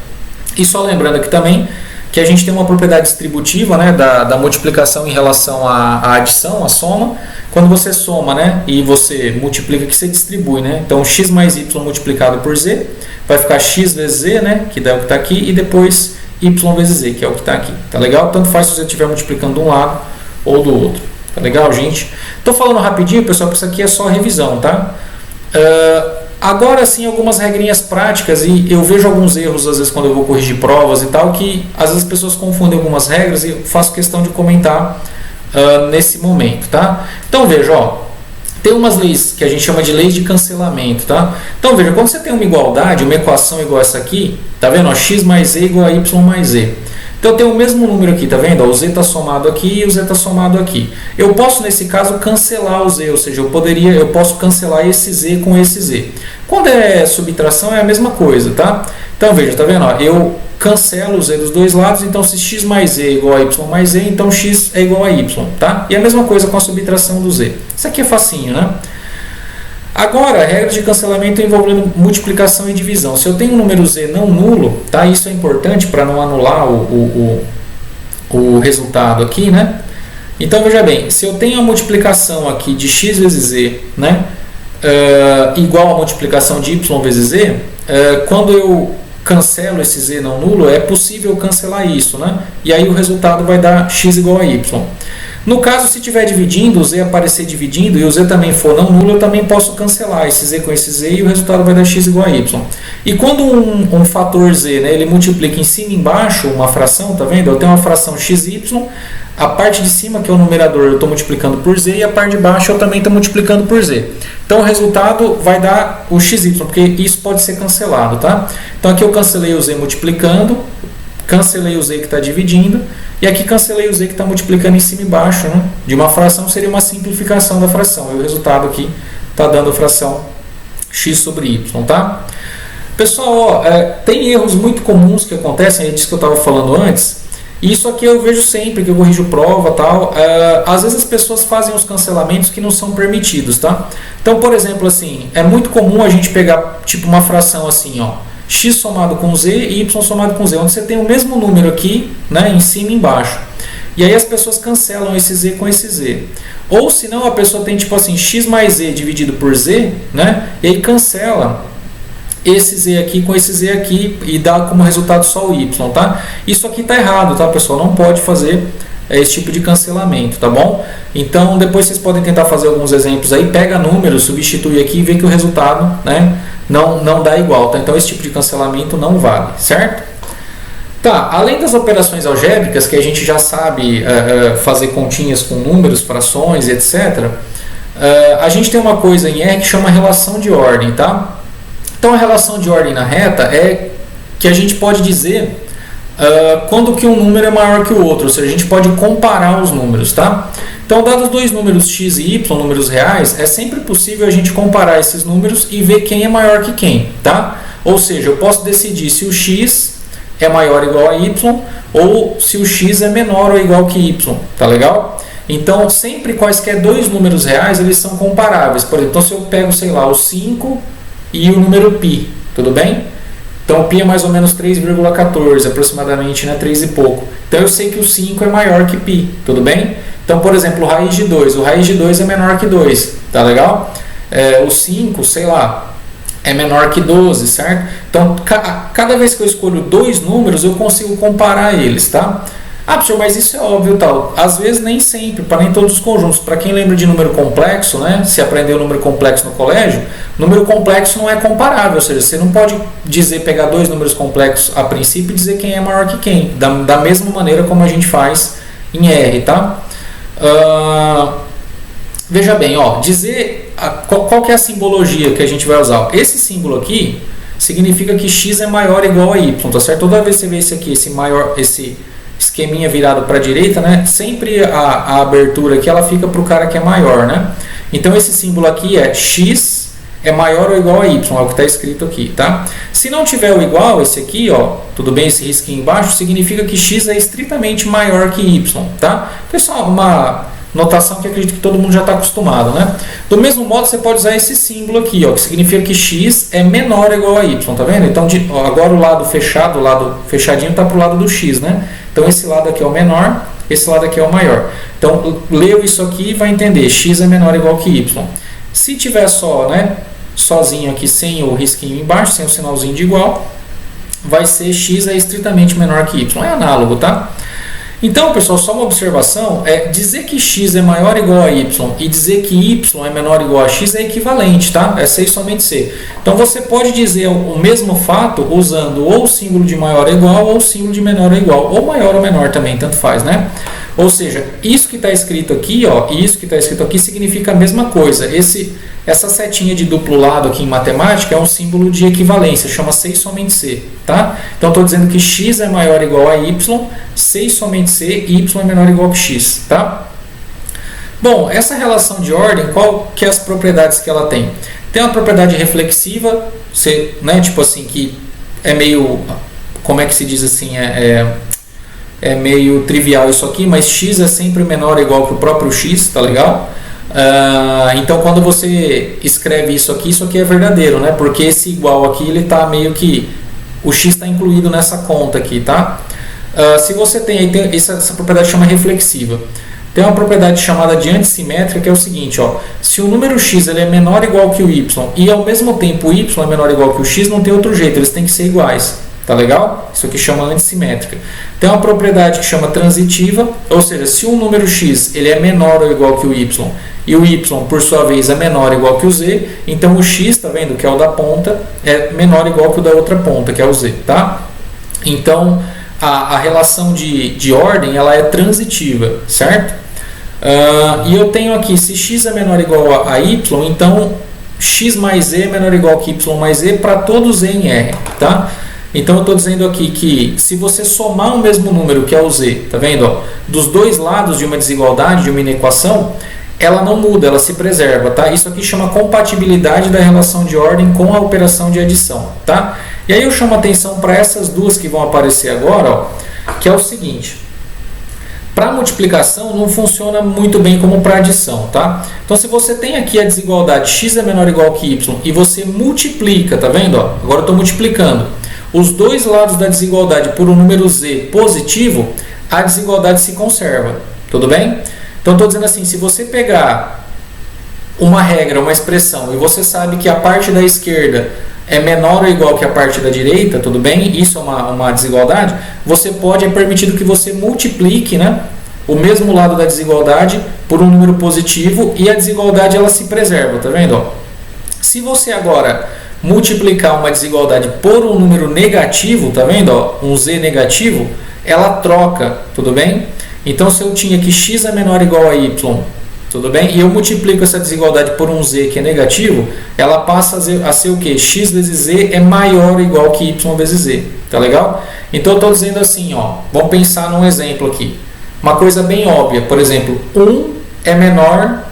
E só lembrando aqui também que a gente tem uma propriedade distributiva, né, da multiplicação em relação à adição, à soma. Quando você soma, né, e você multiplica, que você distribui, né? Então x mais y multiplicado por z vai ficar x vezes z, né, que é o que está aqui, e depois y vezes z, que é o que está aqui. Tá legal? Tanto faz se você estiver multiplicando de um lado ou do outro. Tá legal, gente? Estou falando rapidinho, pessoal, porque isso aqui é só revisão, tá? Agora sim, algumas regrinhas práticas, e eu vejo alguns erros às vezes quando eu vou corrigir provas e tal, que às vezes as pessoas confundem algumas regras e eu faço questão de comentar nesse momento, tá? Então veja, ó, tem umas leis que a gente chama de leis de cancelamento, tá? Então veja, quando você tem uma igualdade, uma equação igual essa aqui, tá vendo? Ó, x mais z igual a y mais z. Então eu tenho o mesmo número aqui, tá vendo? O z está somado aqui e o z está somado aqui. Eu posso, nesse caso, cancelar o z, ou seja, eu posso cancelar esse z com esse z. Quando é subtração é a mesma coisa, tá? Então veja, tá vendo? Ó, eu cancelo o z dos dois lados, então se x mais z é igual a y mais z, então x é igual a y, tá? E a mesma coisa com a subtração do z. Isso aqui é facinho, né? Agora, regras de cancelamento envolvendo multiplicação e divisão. Se eu tenho um número z não nulo, tá? Isso é importante para não anular o resultado aqui, né? Então, veja bem, se eu tenho a multiplicação aqui de x vezes z, né? Igual a multiplicação de y vezes z, quando eu cancelo esse z não nulo, é possível cancelar isso, né? E aí o resultado vai dar x igual a y. No caso, se estiver dividindo, o z aparecer dividindo e o z também for não nulo, eu também posso cancelar esse z com esse z e o resultado vai dar x igual a y. E quando um fator z, né, ele multiplica em cima e embaixo uma fração, tá vendo? Eu tenho uma fração xy, a parte de cima, que é o numerador, eu estou multiplicando por z, e a parte de baixo eu também estou multiplicando por z. Então o resultado vai dar o xy, porque isso pode ser cancelado, tá? Então aqui eu cancelei o z multiplicando, cancelei o z que está dividindo, e aqui cancelei o z que está multiplicando em cima e embaixo, né? De uma fração seria uma simplificação da fração. E o resultado aqui está dando a fração x sobre y, tá? Pessoal, ó, tem erros muito comuns que acontecem, é disso que eu estava falando antes. E isso aqui eu vejo sempre que eu corrijo prova e tal. Às vezes as pessoas fazem os cancelamentos que não são permitidos, tá? Então, por exemplo, assim, é muito comum a gente pegar tipo uma fração assim, ó, x somado com z e y somado com z, onde você tem o mesmo número aqui, né, em cima e embaixo. E aí as pessoas cancelam esse z com esse z. Ou se não, a pessoa tem tipo assim, x mais z dividido por z, né, e aí cancela esse z aqui com esse z aqui e dá como resultado só o y, tá? Isso aqui tá errado, tá, pessoal? Não pode fazer esse tipo de cancelamento, tá bom? Então, depois vocês podem tentar fazer alguns exemplos aí, pega números, substitui aqui e vê que o resultado, né, não dá igual, tá? Então, esse tipo de cancelamento não vale, certo? Tá, além das operações algébricas, que a gente já sabe fazer continhas com números, frações, etc., a gente tem uma coisa em R que chama relação de ordem, tá? Então, a relação de ordem na reta é que a gente pode dizer quando que um número é maior que o outro, ou seja, a gente pode comparar os números, tá? Então, dados dois números x e y, números reais, é sempre possível a gente comparar esses números e ver quem é maior que quem, tá? Ou seja, eu posso decidir se o x é maior ou igual a y, ou se o x é menor ou igual que y, tá legal? Então, sempre quaisquer dois números reais, eles são comparáveis. Por exemplo, então, se eu pego, sei lá, o 5 e o número π, tudo bem? Então, π é mais ou menos 3,14, aproximadamente, né, 3 e pouco. Então, eu sei que o 5 é maior que π, tudo bem? Então, por exemplo, o raiz de 2 é menor que 2, tá legal? O 5, sei lá, é menor que 12, certo? Então, cada vez que eu escolho dois números, eu consigo comparar eles, tá? Ah, professor, mas isso é óbvio, tal. Às vezes nem sempre, para nem todos os conjuntos. Para quem lembra de número complexo, né? Se aprendeu número complexo no colégio, número complexo não é comparável, ou seja, você não pode pegar dois números complexos a princípio e dizer quem é maior que quem, da mesma maneira como a gente faz em R, tá? Veja bem, ó, dizer qual que é a simbologia que a gente vai usar. Esse símbolo aqui significa que x é maior ou igual a y, tá certo? Toda vez que você vê esse aqui, esse esqueminha virado para a direita, né? Sempre a abertura aqui ela fica para o cara que é maior, né? Então esse símbolo aqui é x é maior ou igual a y, é o que está escrito aqui, tá? Se não tiver o igual, esse aqui, ó, tudo bem, esse risquinho embaixo, significa que x é estritamente maior que y, tá? Pessoal, uma notação que acredito que todo mundo já está acostumado, né? Do mesmo modo, você pode usar esse símbolo aqui, ó, que significa que x é menor ou igual a y, tá vendo? Então, agora o lado fechado, o lado fechadinho está para o lado do x, né? Então, esse lado aqui é o menor, esse lado aqui é o maior. Então, leu isso aqui e vai entender, x é menor ou igual que y. Se tiver só, né, sozinho aqui, sem o risquinho embaixo, sem o sinalzinho de igual, vai ser x é estritamente menor que y. É análogo, tá? Então, pessoal, só uma observação, dizer que x é maior ou igual a y e dizer que y é menor ou igual a x é equivalente, tá? É C e somente C. Então, você pode dizer o mesmo fato usando ou o símbolo de maior ou igual ou o símbolo de menor ou igual, ou maior ou menor também, tanto faz, né? Ou seja, isso que está escrito aqui, ó, e isso que está escrito aqui significa a mesma coisa. Essa setinha de duplo lado aqui em matemática é um símbolo de equivalência, chama C e somente C, tá? Então, estou dizendo que x é maior ou igual a y, C e somente C, y é menor ou igual que x, tá? Bom, essa relação de ordem, qual que é as propriedades que ela tem? Tem uma propriedade reflexiva, né, tipo assim, que é meio, como é que se diz assim, é meio trivial isso aqui, mas x é sempre menor ou igual que o próprio x, tá legal? Então, quando você escreve isso aqui é verdadeiro, né? Porque esse igual aqui, ele tá meio que, o x está incluído nessa conta aqui, tá? Se você tem essa propriedade chama reflexiva. Tem uma propriedade chamada de antissimétrica, que é o seguinte, ó, se o número x ele é menor ou igual que o y e ao mesmo tempo o y é menor ou igual que o x, não tem outro jeito, eles têm que ser iguais. Tá legal? Isso aqui chama antissimétrica. Tem uma propriedade que chama transitiva, ou seja, se um número x ele é menor ou igual que o y e o y, por sua vez, é menor ou igual que o z, então o x, tá vendo, que é o da ponta, é menor ou igual que o da outra ponta, que é o z, tá? Então, a relação de ordem, ela é transitiva, certo? E eu tenho aqui, se x é menor ou igual a y, então x mais z é menor ou igual que y mais z para todo z em R, tá? Então eu estou dizendo aqui que se você somar o mesmo número, que é o z, tá vendo? Ó, dos dois lados de uma desigualdade, de uma inequação, ela não muda, ela se preserva, tá? Isso aqui chama compatibilidade da relação de ordem com a operação de adição, tá? E aí eu chamo a atenção para essas duas que vão aparecer agora, ó, que é o seguinte. Para multiplicação não funciona muito bem como para adição, tá? Então se você tem aqui a desigualdade x é menor ou igual que y e você multiplica, tá vendo? Ó, agora eu estou multiplicando os dois lados da desigualdade por um número z positivo, a desigualdade se conserva, tudo bem? Então estou dizendo assim, se você pegar uma regra, uma expressão, e você sabe que a parte da esquerda é menor ou igual que a parte da direita, tudo bem? Isso é uma desigualdade. É permitido que você multiplique, né, o mesmo lado da desigualdade por um número positivo e a desigualdade ela se preserva, tá vendo? Ó, se você agora multiplicar uma desigualdade por um número negativo, tá vendo? Ó, um z negativo, ela troca, tudo bem? Então, se eu tinha que x é menor ou igual a y, tudo bem? E eu multiplico essa desigualdade por um z que é negativo, ela passa a ser o quê? X vezes z é maior ou igual que y vezes z, tá legal? Então, eu estou dizendo assim, ó, vamos pensar num exemplo aqui. Uma coisa bem óbvia, por exemplo, 1 é menor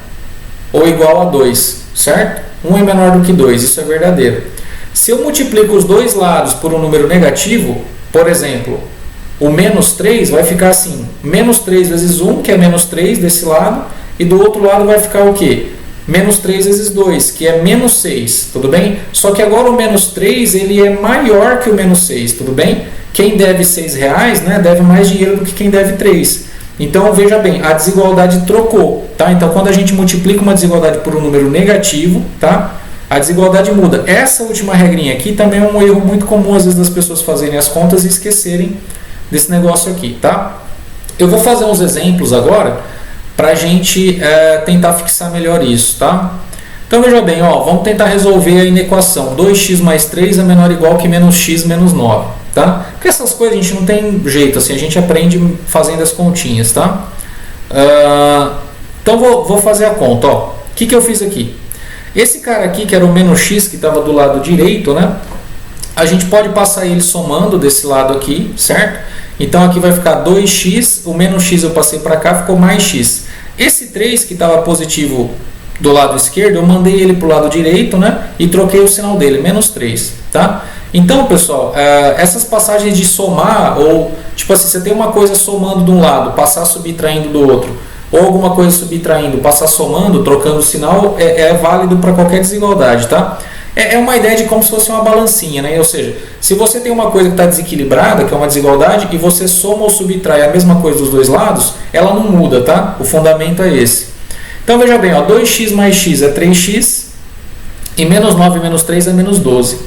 ou igual a 2, certo? 1 é menor do que 2, isso é verdadeiro. Se eu multiplico os dois lados por um número negativo, por exemplo, o menos 3 vai ficar assim, menos 3 vezes 1, que é menos 3 desse lado, e do outro lado vai ficar o quê? Menos 3 vezes 2, que é menos 6, tudo bem? Só que agora o menos 3 ele é maior que o menos 6, tudo bem? Quem deve R$6, né, deve mais dinheiro do que quem deve 3. Então, veja bem, a desigualdade trocou, tá? Então, quando a gente multiplica uma desigualdade por um número negativo, tá? A desigualdade muda. Essa última regrinha aqui também é um erro muito comum, às vezes, das pessoas fazerem as contas e esquecerem desse negócio aqui, tá? Eu vou fazer uns exemplos agora para a gente tentar fixar melhor isso, tá? Então, veja bem, ó, vamos tentar resolver a inequação 2x mais 3 é menor ou igual que menos x menos 9, tá? Porque essas coisas a gente não tem jeito, assim, a gente aprende fazendo as continhas, tá? Então, vou fazer a conta, ó. O que eu fiz aqui? Esse cara aqui, que era o menos x, que estava do lado direito, né? A gente pode passar ele somando desse lado aqui, certo? Então, aqui vai ficar 2x, o menos x eu passei para cá, ficou mais x. Esse 3 que estava positivo do lado esquerdo, eu mandei ele para o lado direito, né? E troquei o sinal dele, menos 3, tá? Então, pessoal, essas passagens de somar, ou tipo assim, você tem uma coisa somando de um lado, passar subtraindo do outro, ou alguma coisa subtraindo, passar somando, trocando o sinal, é válido para qualquer desigualdade, tá? É uma ideia de como se fosse uma balancinha, né? Ou seja, se você tem uma coisa que está desequilibrada, que é uma desigualdade, e você soma ou subtrai a mesma coisa dos dois lados, ela não muda, tá? O fundamento é esse. Então, veja bem, ó, 2x mais x é 3x, e menos 9 menos 3 é menos 12.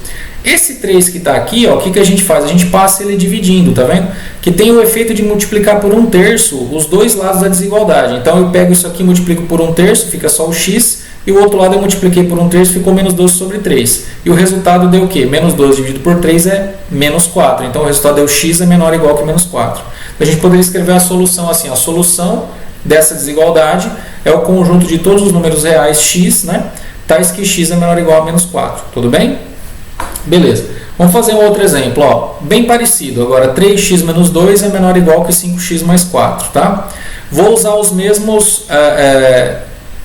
Esse 3 que está aqui, ó, o que a gente faz? A gente passa ele dividindo, tá vendo? Que tem o efeito de multiplicar por 1/3 os dois lados da desigualdade. Então eu pego isso aqui e multiplico por 1/3, fica só o x, e o outro lado eu multipliquei por 1/3, ficou menos 12 sobre 3. E o resultado deu o quê? Menos 12 dividido por 3 é menos 4. Então o resultado é o x é menor ou igual que menos 4. A gente poderia escrever a solução assim, a solução dessa desigualdade é o conjunto de todos os números reais x, né? Tais que x é menor ou igual a menos 4. Tudo bem? Beleza. Vamos fazer um outro exemplo, ó, bem parecido. Agora 3x menos 2 é menor ou igual que 5x mais 4, tá? Vou usar os mesmos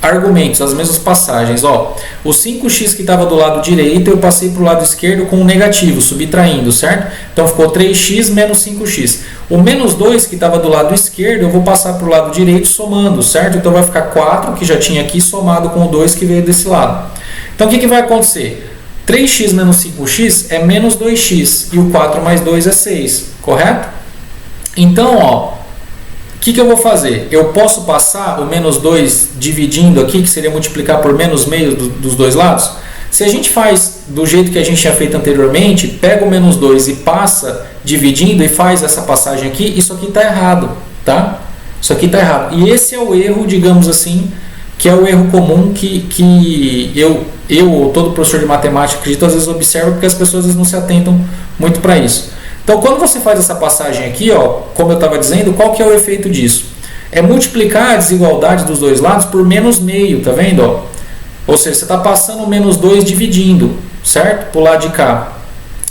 argumentos, as mesmas passagens, ó. O 5x que estava do lado direito eu passei para o lado esquerdo com um negativo, subtraindo, certo? Então ficou 3x menos 5x. O menos 2 que estava do lado esquerdo eu vou passar para o lado direito somando, certo? Então vai ficar 4 que já tinha aqui somado com o 2 que veio desse lado. Então o que vai acontecer? 3x menos 5x é menos 2x e o 4 mais 2 é 6, correto? Então, ó, o que eu vou fazer? Eu posso passar o menos 2 dividindo aqui, que seria multiplicar por menos meio dos dois lados? Se a gente faz do jeito que a gente tinha feito anteriormente, pega o menos 2 e passa dividindo e faz essa passagem aqui, isso aqui está errado, tá? Isso aqui está errado. E esse é o erro, digamos assim, que é o erro comum que eu ou todo professor de matemática, acredito, às vezes observa, porque as pessoas às vezes não se atentam muito para isso. Então, quando você faz essa passagem aqui, ó, como eu estava dizendo, qual que é o efeito disso? É multiplicar a desigualdade dos dois lados por menos meio, tá vendo? Ó? Ou seja, você está passando o menos 2 dividindo, certo? Para o lado de cá.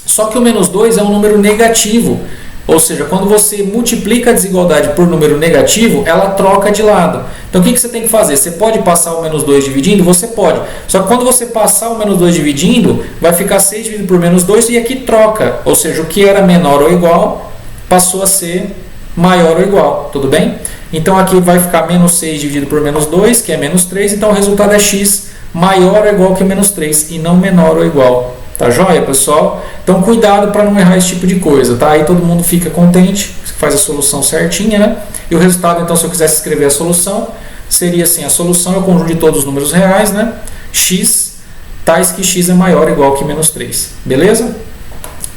Só que o menos 2 é um número negativo. Ou seja, quando você multiplica a desigualdade por número negativo, ela troca de lado. Então o que você tem que fazer? Você pode passar o menos 2 dividindo? Você pode. Só que quando você passar o menos 2 dividindo, vai ficar 6 dividido por menos 2 e aqui troca. Ou seja, o que era menor ou igual passou a ser maior ou igual. Tudo bem? Então aqui vai ficar menos 6 dividido por menos 2, que é menos 3. Então o resultado é x maior ou igual que menos 3 e não menor ou igual. Tá joia, pessoal? Então cuidado para não errar esse tipo de coisa, tá? Aí todo mundo fica contente, faz a solução certinha, né? E o resultado, então, se eu quisesse escrever a solução, seria assim, a solução é o conjunto de todos os números reais, né? X, tais que x é maior ou igual que menos 3, beleza?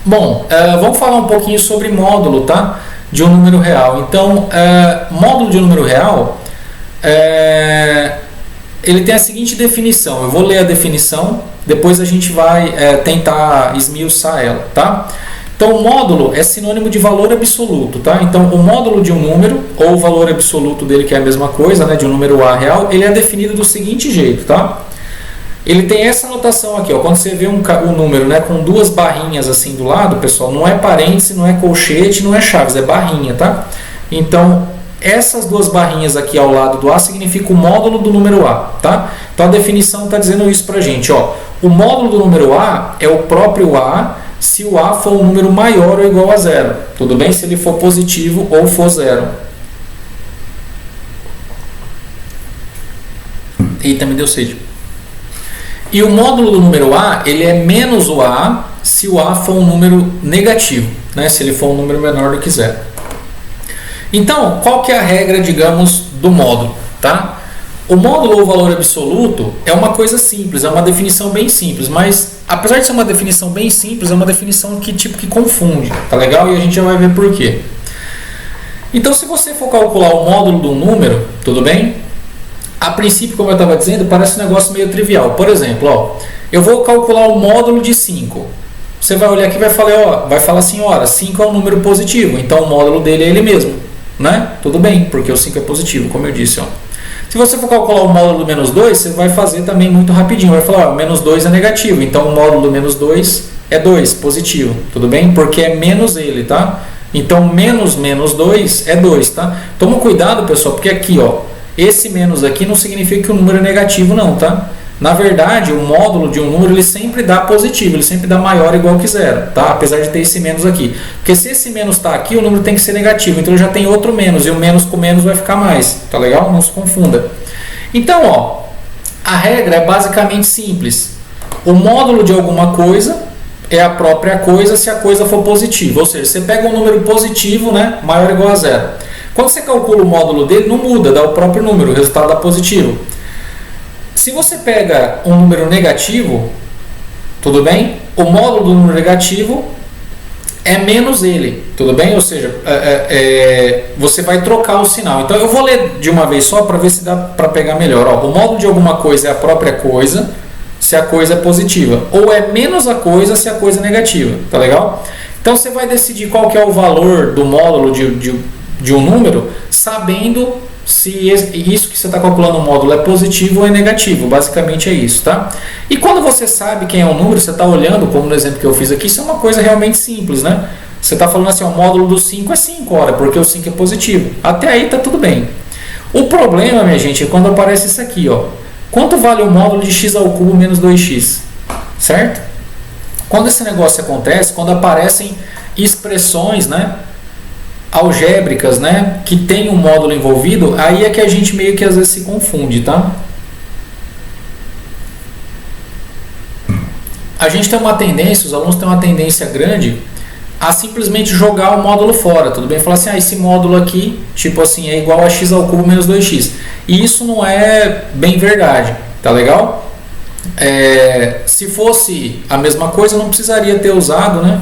Bom, vamos falar um pouquinho sobre módulo, tá? De um número real. Então, módulo de um número real, ele tem a seguinte definição. Eu vou ler a definição, depois a gente vai tentar esmiuçar ela, tá? Então, o módulo é sinônimo de valor absoluto, tá? Então, o módulo de um número, ou o valor absoluto dele, que é a mesma coisa, né, de um número A real, ele é definido do seguinte jeito, tá? Ele tem essa notação aqui, ó, quando você vê um número, né, com duas barrinhas assim do lado, pessoal, não é parêntese, não é colchete, não é chaves, é barrinha, tá? Então, essas duas barrinhas aqui ao lado do A significa o módulo do número A, tá? Então a definição está dizendo isso pra gente, ó. O módulo do número A é o próprio A se o A for um número maior ou igual a zero. Tudo bem? Se ele for positivo ou for zero. Eita, me deu sede. E o módulo do número A, ele é menos o A se o A for um número negativo, né? Se ele for um número menor do que zero. Então, qual que é a regra, digamos, do módulo, tá? O módulo ou valor absoluto é uma coisa simples, é uma definição bem simples, mas apesar de ser uma definição bem simples, é uma definição que confunde, tá legal? E a gente já vai ver por quê. Então, se você for calcular o módulo de um número, tudo bem? A princípio, como eu estava dizendo, parece um negócio meio trivial. Por exemplo, ó, eu vou calcular o módulo de 5. Você vai olhar aqui e vai falar assim, ora, 5 é um número positivo, então o módulo dele é ele mesmo, né? Tudo bem, porque o 5 é positivo, como eu disse, ó. Se você for calcular o módulo do menos 2, você vai fazer também muito rapidinho. Vai falar, ó, menos 2 é negativo, então o módulo do menos 2 é 2, positivo. Tudo bem? Porque é menos ele, tá? Então, menos 2 é 2, tá? Toma cuidado, pessoal, porque aqui, ó, esse menos aqui não significa que o número é negativo, não, tá? Na verdade, o módulo de um número, ele sempre dá positivo, ele sempre dá maior ou igual que zero, tá? Apesar de ter esse menos aqui. Porque se esse menos está aqui, o número tem que ser negativo, então já tem outro menos, e o menos com menos vai ficar mais, tá legal? Não se confunda. Então, ó, a regra é basicamente simples. O módulo de alguma coisa é a própria coisa se a coisa for positiva, ou seja, você pega um número positivo, né, maior ou igual a zero. Quando você calcula o módulo dele, não muda, dá o próprio número, o resultado dá positivo. Se você pega um número negativo, tudo bem? O módulo do número negativo é menos ele, tudo bem? Ou seja, você vai trocar o sinal. Então eu vou ler de uma vez só para ver se dá para pegar melhor. Ó, o módulo de alguma coisa é a própria coisa, se a coisa é positiva, ou é menos a coisa se a coisa é negativa, tá legal? Então você vai decidir qual que é o valor do módulo de um número, sabendo se isso que você está calculando o módulo é positivo ou é negativo. Basicamente é isso, tá? E quando você sabe quem é o número, você está olhando, como no exemplo que eu fiz aqui, isso é uma coisa realmente simples, né? Você está falando assim, o módulo do 5 é 5, ora, porque o 5 é positivo. Até aí está tudo bem. O problema, minha gente, é quando aparece isso aqui, ó. Quanto vale o módulo de x ao cubo menos 2x? Certo? Quando esse negócio acontece, quando aparecem expressões, né, algébricas, né, que tem um módulo envolvido, aí é que a gente meio que às vezes se confunde, tá? A gente tem uma tendência, os alunos têm uma tendência grande a simplesmente jogar o módulo fora, tudo bem? Falar assim, esse módulo aqui, tipo assim, é igual a x ao cubo menos 2x. E isso não é bem verdade, tá legal? Se fosse a mesma coisa, não precisaria ter usado, né?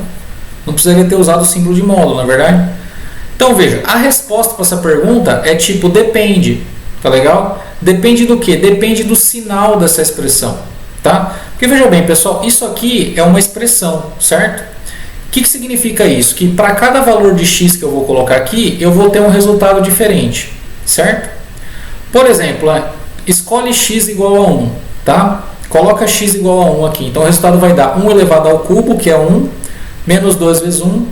Não precisaria ter usado o símbolo de módulo, na verdade. Então veja, a resposta para essa pergunta é tipo depende, tá legal? Depende do que? Depende do sinal dessa expressão, tá? Porque veja bem, pessoal, isso aqui é uma expressão, certo? O que significa isso? Que para cada valor de x que eu vou colocar aqui, eu vou ter um resultado diferente, certo? Por exemplo, escolhe x igual a 1, tá? Coloca x igual a 1 aqui. Então o resultado vai dar 1 elevado ao cubo, que é 1, menos 2 vezes 1,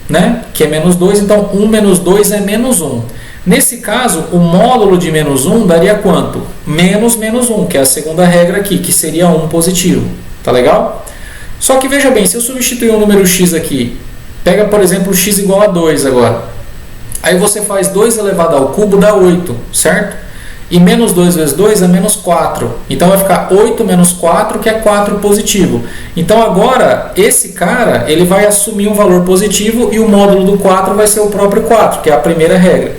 né? Que é menos 2. Então 1 menos 2 é menos 1. Nesse caso, o módulo de menos 1 daria quanto? Menos menos 1, que é a segunda regra aqui, que seria 1 positivo. Tá legal? Só que veja bem, se eu substituir o número x aqui, pega por exemplo x igual a 2 agora. Aí você faz 2 elevado ao cubo dá 8, certo? E menos 2 vezes 2 é menos 4. Então vai ficar 8 menos 4, que é 4 positivo. Então agora, esse cara, ele vai assumir um valor positivo e o módulo do 4 vai ser o próprio 4, que é a primeira regra.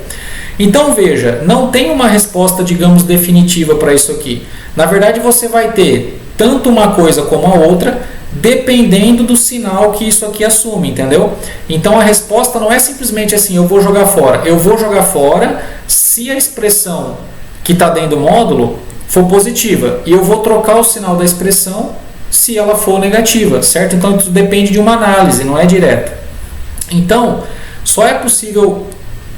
Então veja, não tem uma resposta, digamos, definitiva para isso aqui. Na verdade, você vai ter tanto uma coisa como a outra, dependendo do sinal que isso aqui assume, entendeu? Então a resposta não é simplesmente assim, eu vou jogar fora. Eu vou jogar fora se a expressão que está dentro do módulo for positiva. E eu vou trocar o sinal da expressão se ela for negativa, certo? Então isso depende de uma análise, não é direta. Então, só é possível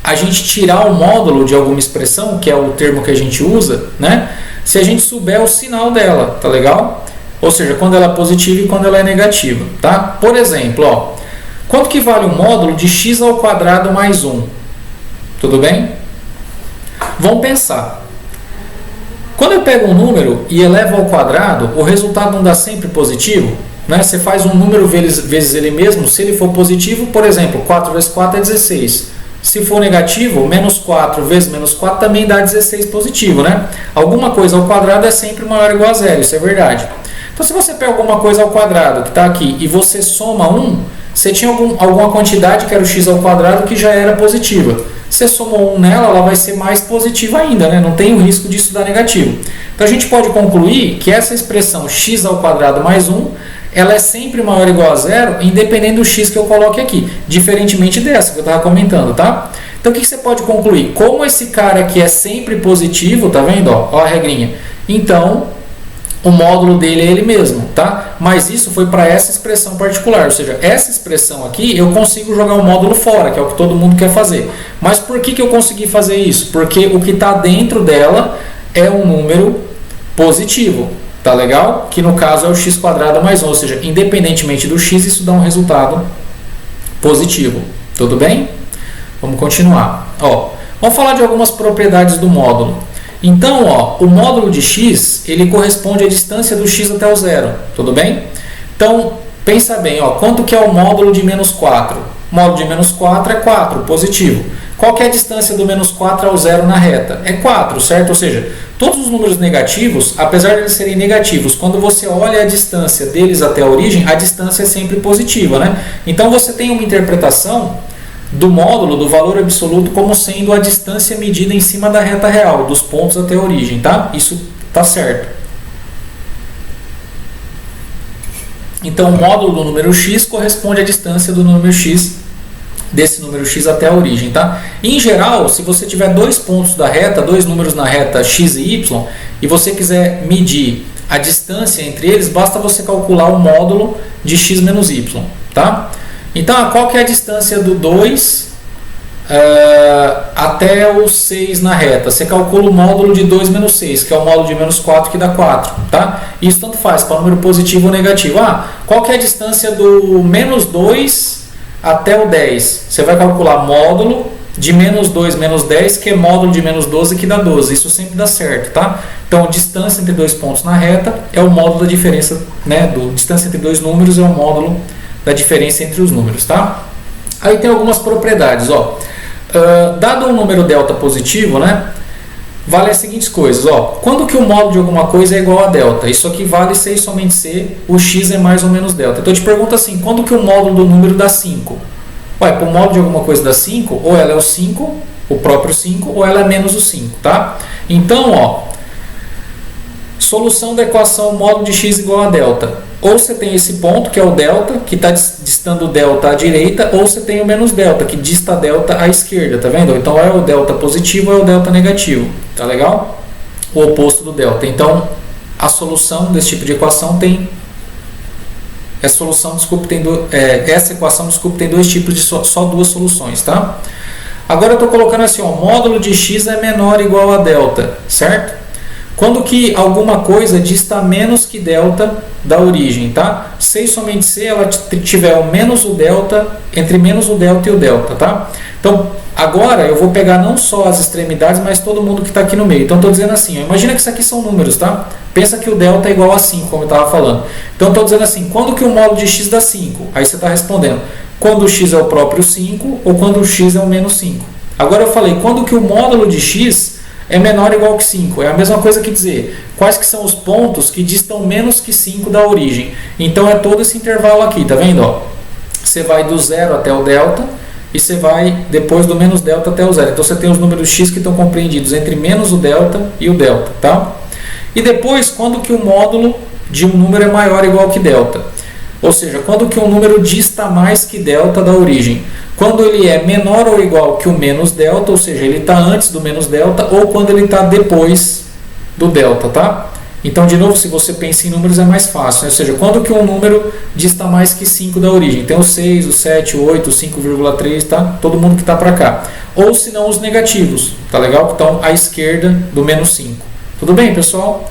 a gente tirar o módulo de alguma expressão, que é o termo que a gente usa, né? Se a gente souber o sinal dela, tá legal? Ou seja, quando ela é positiva e quando ela é negativa, tá? Por exemplo, ó, quanto que vale o módulo de x ao quadrado mais 1? Tudo bem? Vamos pensar. Quando eu pego um número e elevo ao quadrado, o resultado não dá sempre positivo? Né? Você faz um número vezes ele mesmo, se ele for positivo, por exemplo, 4 vezes 4 é 16. Se for negativo, menos 4 vezes menos 4 também dá 16 positivo, né? Alguma coisa ao quadrado é sempre maior ou igual a zero, isso é verdade. Então, se você pega alguma coisa ao quadrado que está aqui e você soma 1, você tinha alguma quantidade que era o x ao quadrado que já era positiva. Você somou 1 nela, ela vai ser mais positiva ainda, né? Não tem o risco disso dar negativo. Então, a gente pode concluir que essa expressão x ao quadrado mais 1, ela é sempre maior ou igual a zero, independente do x que eu coloque aqui, diferentemente dessa que eu estava comentando, tá? Então, o que você pode concluir? Como esse cara aqui é sempre positivo, tá vendo? Ó a regrinha. Então, o módulo dele é ele mesmo, tá? Mas isso foi para essa expressão particular, ou seja, essa expressão aqui eu consigo jogar o módulo fora, que é o que todo mundo quer fazer. Mas por que eu consegui fazer isso? Porque o que está dentro dela é um número positivo, tá legal? Que no caso é o x quadrado mais 1, ou seja, independentemente do x, isso dá um resultado positivo. Tudo bem? Vamos continuar. Ó, vamos falar de algumas propriedades do módulo. Então, ó, o módulo de x, ele corresponde à distância do x até o zero, tudo bem? Então, pensa bem, ó, quanto que é o módulo de menos 4? O módulo de menos 4 é 4, positivo. Qual que é a distância do menos 4 ao zero na reta? É 4, certo? Ou seja, todos os números negativos, apesar de eles serem negativos, quando você olha a distância deles até a origem, a distância é sempre positiva, né? Então, você tem uma interpretação do módulo, do valor absoluto, como sendo a distância medida em cima da reta real, dos pontos até a origem, tá? Isso tá certo. Então, o módulo do número x corresponde à distância do número x, desse número x até a origem, tá? Em geral, se você tiver dois pontos da reta, dois números na reta x e y, e você quiser medir a distância entre eles, basta você calcular o módulo de x menos y, tá? Então, qual que é a distância do 2 até o 6 na reta? Você calcula o módulo de 2 menos 6, que é o módulo de menos 4, que dá 4, tá? Isso tanto faz para número positivo ou negativo. Qual que é a distância do menos 2 até o 10? Você vai calcular módulo de menos 2 menos 10, que é módulo de menos 12, que dá 12. Isso sempre dá certo, tá? Então, a distância entre dois pontos na reta é o módulo da diferença, né? Distância entre dois números é o módulo da diferença entre os números, tá? Aí tem algumas propriedades, ó. Dado um número delta positivo, né? Vale as seguintes coisas, ó. Quando que o módulo de alguma coisa é igual a delta? Isso aqui vale ser e somente ser o x é mais ou menos delta. Então, eu te pergunto assim, quando que o módulo do número dá 5? Ué, para o módulo de alguma coisa dá 5, ou ela é o 5, o próprio 5, ou ela é menos o 5, tá? Então, ó, solução da equação módulo de x igual a delta. Ou você tem esse ponto, que é o delta, que está distando o delta à direita, ou você tem o menos delta, que dista delta à esquerda, tá vendo? Então, é o delta positivo ou é o delta negativo, tá legal? O oposto do delta. Então, a solução desse tipo de equação tem... Essa equação, tem dois tipos de só duas soluções, tá? Agora eu estou colocando assim, ó, módulo de x é menor ou igual a delta, certo? Quando que alguma coisa dista menos que delta da origem, tá? Se e somente se ela tiver o menos o delta, entre menos o delta e o delta, tá? Então, agora eu vou pegar não só as extremidades, mas todo mundo que está aqui no meio. Então, estou dizendo assim, ó, imagina que isso aqui são números, tá? Pensa que o delta é igual a 5, como eu estava falando. Então, estou dizendo assim, quando que o módulo de x dá 5? Aí você está respondendo, quando o x é o próprio 5 ou quando o x é o menos 5. Agora eu falei, quando que o módulo de x é menor ou igual que 5. É a mesma coisa que dizer quais que são os pontos que distam menos que 5 da origem. Então é todo esse intervalo aqui, tá vendo? Ó? Você vai do 0 até o delta e você vai depois do menos delta até o 0. Então você tem os números x que estão compreendidos entre menos o delta e o delta, tá? E depois, quando que o módulo de um número é maior ou igual que delta? Ou seja, quando que um número dista mais que delta da origem? Quando ele é menor ou igual que o menos delta, ou seja, ele está antes do menos delta, ou quando ele está depois do delta, tá? Então, de novo, se você pensa em números é mais fácil, né? Ou seja, quando que um número dista mais que 5 da origem? Tem o 6, o 7, o 8, o 5,3, tá? Todo mundo que está para cá. Ou se não, os negativos, tá legal? Que estão à esquerda do menos 5. Tudo bem, pessoal?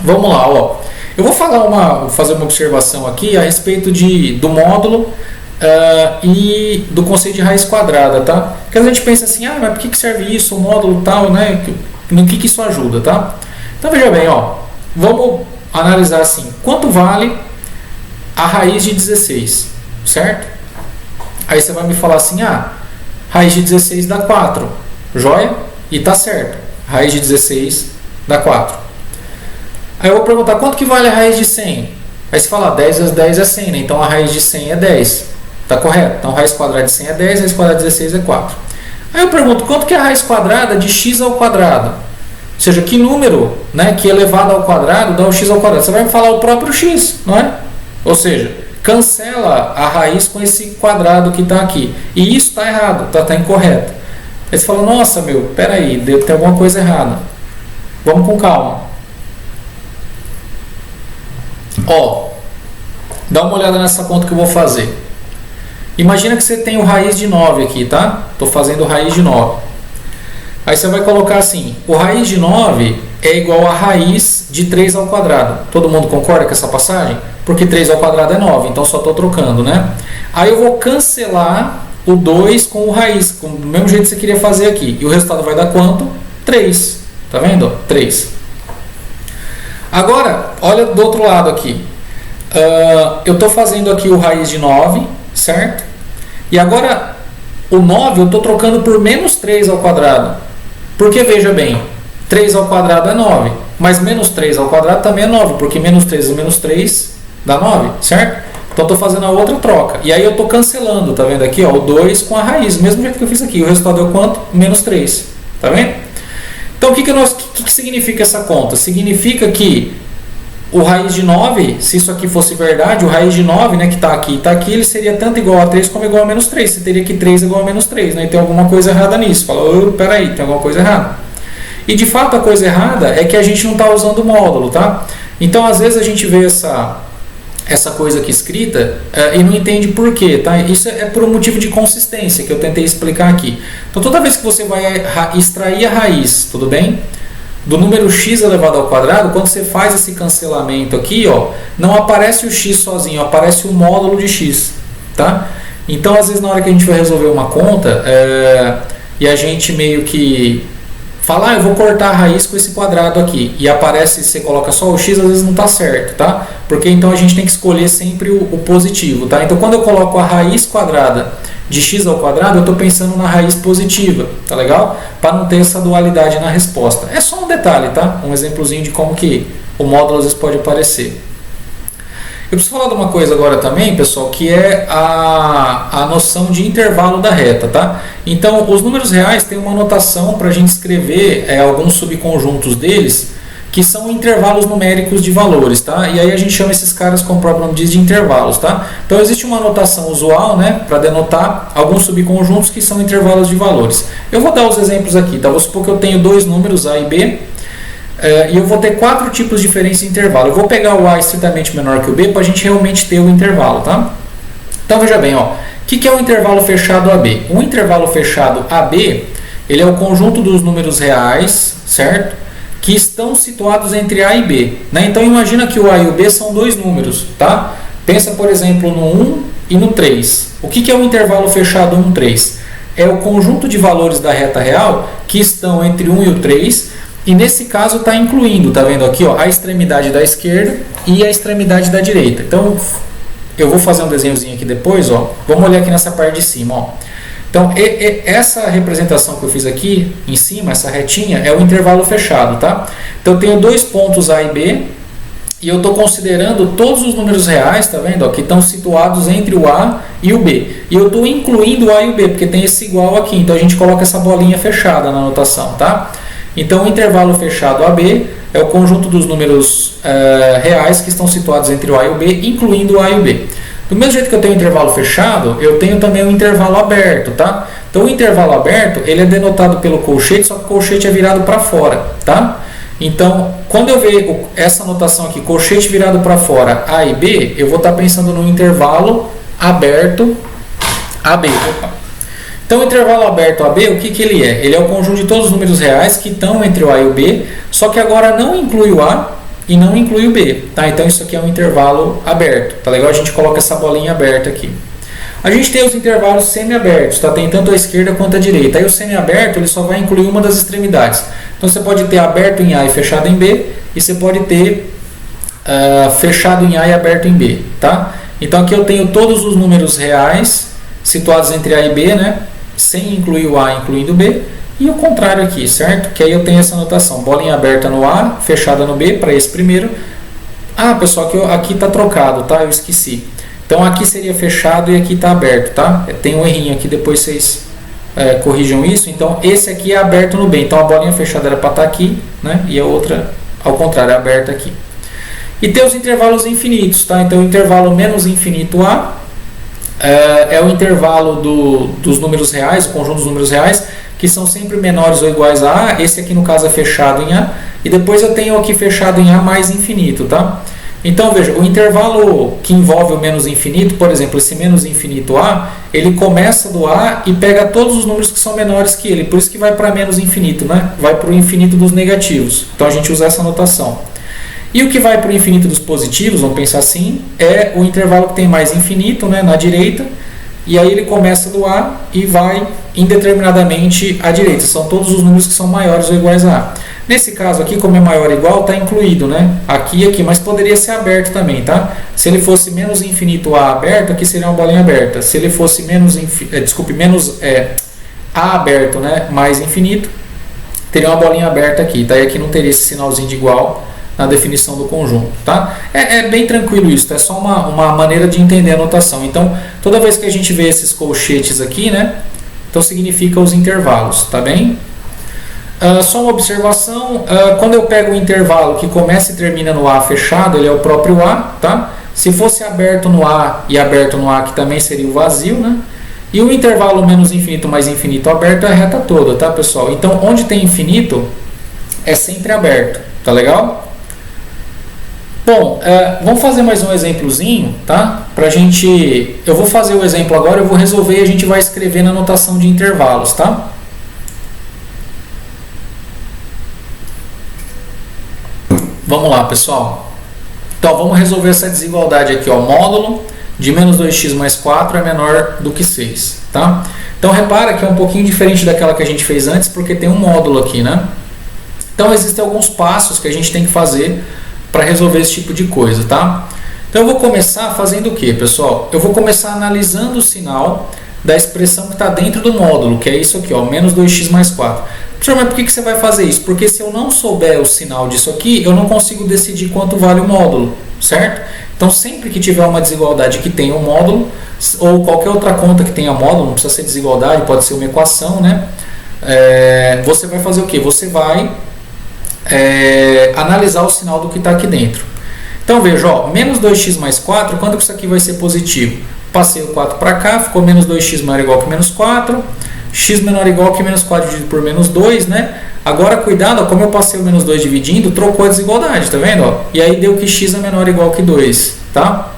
Vamos lá, ó. Eu vou fazer uma observação aqui a respeito do módulo e do conceito de raiz quadrada, tá? Porque a gente pensa assim, mas por que serve isso, o módulo tal, né? No que isso ajuda, tá? Então veja bem, ó, vamos analisar assim, quanto vale a raiz de 16, certo? Aí você vai me falar assim, raiz de 16 dá 4, joia? E tá certo, raiz de 16 dá 4. Aí eu vou perguntar, quanto que vale a raiz de 100? Aí você fala, 10 vezes 10 é 100, né? Então a raiz de 100 é 10. Tá correto? Então raiz quadrada de 100 é 10, raiz quadrada de 16 é 4. Aí eu pergunto, quanto que é a raiz quadrada de x ao quadrado? Ou seja, que número, né, que elevado ao quadrado dá o x ao quadrado? Você vai me falar o próprio x, não é? Ou seja, cancela a raiz com esse quadrado que está aqui. E isso está errado, tá incorreto. Aí você fala, nossa, peraí, deve ter alguma coisa errada. Vamos com calma. Ó, dá uma olhada nessa conta que eu vou fazer. Imagina que você tem o raiz de 9 aqui, tá? Estou fazendo raiz de 9. Aí você vai colocar assim, o raiz de 9 é igual a raiz de 3 ao quadrado. Todo mundo concorda com essa passagem? Porque 3 ao quadrado é 9, então só estou trocando, né? Aí eu vou cancelar o 2 com o raiz, do mesmo jeito que você queria fazer aqui. E o resultado vai dar quanto? 3. Tá vendo? 3. Agora, olha do outro lado aqui. Eu estou fazendo aqui o raiz de 9, certo? E agora, o 9 eu estou trocando por menos 3 ao quadrado. Porque, veja bem, 3 ao quadrado é 9. Mas menos 3 ao quadrado também é 9. Porque menos 3 vezes menos 3 dá 9, certo? Então, estou fazendo a outra troca. E aí, eu estou cancelando, tá vendo aqui? Ó, o 2 com a raiz. Mesmo jeito que eu fiz aqui. O resultado deu quanto? Menos 3. Tá vendo? Então, o que significa essa conta? Significa que o raiz de 9, se isso aqui fosse verdade, o raiz de 9, né, que está aqui e está aqui, ele seria tanto igual a 3 como igual a menos 3. Você teria que 3 igual a menos 3, né? E tem alguma coisa errada nisso. Fala, oh, peraí, tem alguma coisa errada. E de fato a coisa errada é que a gente não está usando o módulo, tá? Então às vezes a gente vê essa coisa aqui escrita e não entende por quê, tá? Isso é por um motivo de consistência que eu tentei explicar aqui. Então toda vez que você vai extrair a raiz, tudo bem? Do número x elevado ao quadrado, quando você faz esse cancelamento aqui, ó, não aparece o x sozinho, aparece o módulo de x, tá? Então, às vezes, na hora que a gente vai resolver uma conta, e a gente meio que fala, eu vou cortar a raiz com esse quadrado aqui, e aparece, você coloca só o x, às vezes não está certo, tá? Porque então a gente tem que escolher sempre o positivo, tá? Então, quando eu coloco a raiz quadrada de x ao quadrado, eu estou pensando na raiz positiva, tá legal? Para não ter essa dualidade na resposta. É só um detalhe, tá? Um exemplozinho de como que o módulo às vezes pode aparecer. Eu preciso falar de uma coisa agora também, pessoal, que é a noção de intervalo da reta, tá? Então, os números reais têm uma notação para a gente escrever alguns subconjuntos deles, que são intervalos numéricos de valores, tá? E aí a gente chama esses caras, como o próprio nome diz, de intervalos, tá? Então existe uma notação usual, né, para denotar alguns subconjuntos que são intervalos de valores. Eu vou dar os exemplos aqui, tá? Vou supor que eu tenho dois números A e B, e eu vou ter 4 tipos diferentes de intervalo. Eu vou pegar o A estritamente menor que o B para a gente realmente ter o intervalo, tá? Então veja bem, ó, o que é o intervalo fechado AB? O intervalo fechado AB, ele é o conjunto dos números reais, certo? Que estão situados entre A e B, né? Então imagina que o A e o B são dois números, tá? Pensa, por exemplo, no 1 e no 3. O que é o intervalo fechado 1, 3? É o conjunto de valores da reta real que estão entre 1 e o 3, e nesse caso está incluindo, tá vendo aqui, ó, a extremidade da esquerda e a extremidade da direita. Então eu vou fazer um desenhozinho aqui depois, ó. Vamos olhar aqui nessa parte de cima, ó. Então, essa representação que eu fiz aqui em cima, essa retinha, é o intervalo fechado, tá? Então, eu tenho dois pontos A e B, e eu estou considerando todos os números reais, tá vendo? Ó, que estão situados entre o A e o B. E eu estou incluindo o A e o B, porque tem esse igual aqui. Então, a gente coloca essa bolinha fechada na notação, tá? Então, o intervalo fechado AB é o conjunto dos números reais que estão situados entre o A e o B, incluindo o A e o B. Do mesmo jeito que eu tenho um intervalo fechado, eu tenho também um intervalo aberto, tá? Então, o intervalo aberto, ele é denotado pelo colchete, só que o colchete é virado para fora, tá? Então, quando eu ver essa notação aqui, colchete virado para fora, A e B, eu vou estar pensando no intervalo aberto AB. Opa. Então, o intervalo aberto AB, o que ele é? Ele é o conjunto de todos os números reais que estão entre o A e o B, só que agora não inclui o A e não inclui o B, tá? Então isso aqui é um intervalo aberto, tá legal? A gente coloca essa bolinha aberta aqui. A gente tem os intervalos semi-abertos, tá? Tem tanto a esquerda quanto a direita. Aí o semi-aberto, ele só vai incluir uma das extremidades. Então você pode ter aberto em A e fechado em B, e você pode ter fechado em A e aberto em B, tá? Então aqui eu tenho todos os números reais situados entre A e B, né? Sem incluir o A, incluindo o B. E o contrário aqui, certo? Que aí eu tenho essa notação, bolinha aberta no A, fechada no B, para esse primeiro. Ah, pessoal, aqui está trocado, tá? Eu esqueci. Então aqui seria fechado e aqui está aberto, tá? Tem um errinho aqui, depois vocês corrijam isso. Então esse aqui é aberto no B, então a bolinha fechada era para estar aqui, né? E a outra, ao contrário, é aberta aqui. E tem os intervalos infinitos, tá? Então o intervalo menos infinito A é o intervalo dos números reais, o conjunto dos números reais, que são sempre menores ou iguais a A. Esse aqui no caso é fechado em A, e depois eu tenho aqui fechado em A mais infinito, tá? Então veja, o intervalo que envolve o menos infinito, por exemplo, esse menos infinito A, ele começa do A e pega todos os números que são menores que ele, por isso que vai para menos infinito, né? Vai para o infinito dos negativos, então a gente usa essa notação. E o que vai para o infinito dos positivos, vamos pensar assim, é o intervalo que tem mais infinito, né, na direita, e aí ele começa do A e vai indeterminadamente à direita. São todos os números que são maiores ou iguais a A. Nesse caso aqui, como é maior ou igual, está incluído, né? Aqui e aqui, mas poderia ser aberto também, tá? Se ele fosse menos infinito A aberto, aqui seria uma bolinha aberta. Se ele fosse menos A aberto, né, mais infinito, teria uma bolinha aberta aqui, tá? E aqui não teria esse sinalzinho de igual na definição do conjunto, tá? É bem tranquilo isso, é só uma maneira de entender a notação. Então, toda vez que a gente vê esses colchetes aqui, né, então significa os intervalos, tá bem? Só uma observação, quando eu pego o intervalo que começa e termina no A fechado, ele é o próprio A, tá? Se fosse aberto no A e aberto no A, que também seria o vazio, né? E o intervalo menos infinito mais infinito aberto é a reta toda, tá, pessoal? Então, onde tem infinito, é sempre aberto, tá legal? Bom, vamos fazer mais um exemplozinho, tá? Pra gente... Eu vou fazer o exemplo agora, eu vou resolver e a gente vai escrever na notação de intervalos, tá? Vamos lá, pessoal. Então, vamos resolver essa desigualdade aqui, ó. Módulo de menos 2x mais 4 é menor do que 6, tá? Então, repara que é um pouquinho diferente daquela que a gente fez antes, porque tem um módulo aqui, né? Então, existem alguns passos que a gente tem que fazer para resolver esse tipo de coisa, tá? Então, eu vou começar fazendo o que, pessoal? Eu vou começar analisando o sinal da expressão que está dentro do módulo, que é isso aqui, ó, menos 2x mais 4. Professor, mas por que você vai fazer isso? Porque se eu não souber o sinal disso aqui, eu não consigo decidir quanto vale o módulo, certo? Então, sempre que tiver uma desigualdade que tenha um módulo, ou qualquer outra conta que tenha módulo, não precisa ser desigualdade, pode ser uma equação, né? Você vai fazer o quê? Você vai analisar o sinal do que está aqui dentro. Então, veja, ó, menos 2x mais 4, quando que isso aqui vai ser positivo? Passei o 4 para cá, ficou menos 2x maior ou igual que menos 4. X menor ou igual que menos 4 dividido por menos 2, né? Agora, cuidado, ó, como eu passei o menos 2 dividindo, trocou a desigualdade, tá vendo? Ó? E aí deu que x é menor ou igual que 2, tá?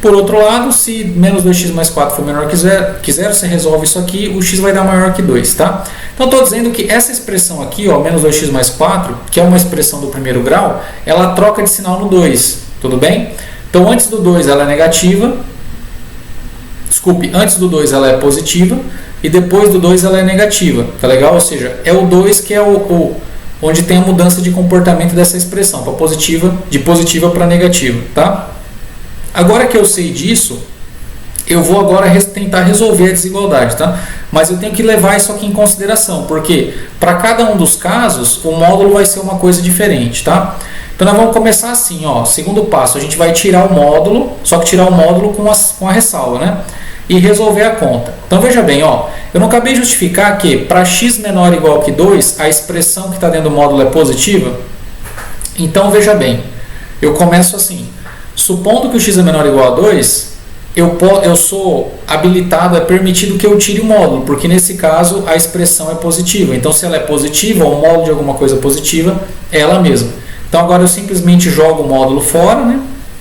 Por outro lado, se menos 2x mais 4 for menor que 0, você resolve isso aqui, o x vai dar maior que 2, tá? Então, estou dizendo que essa expressão aqui, ó, menos 2x mais 4, que é uma expressão do primeiro grau, ela troca de sinal no 2, tudo bem? Então, antes do 2 ela é negativa, antes do 2 ela é positiva, e depois do 2 ela é negativa, tá legal? Ou seja, é o 2 que é onde tem a mudança de comportamento dessa expressão, de positiva para negativa, tá? Agora que eu sei disso, eu vou agora tentar resolver a desigualdade, tá? Mas eu tenho que levar isso aqui em consideração, porque para cada um dos casos, o módulo vai ser uma coisa diferente, tá? Então nós vamos começar assim, ó, segundo passo, a gente vai tirar o módulo, só que tirar o módulo com a ressalva, né? E resolver a conta. Então veja bem, ó, eu não acabei de justificar que para x menor ou igual que 2, a expressão que está dentro do módulo é positiva? Então veja bem, eu começo assim, supondo que o x é menor ou igual a 2, eu sou habilitado, é permitido que eu tire o módulo, porque nesse caso a expressão é positiva. Então se ela é positiva, o módulo de alguma coisa positiva é ela mesma. Então agora eu simplesmente jogo o módulo fora, né?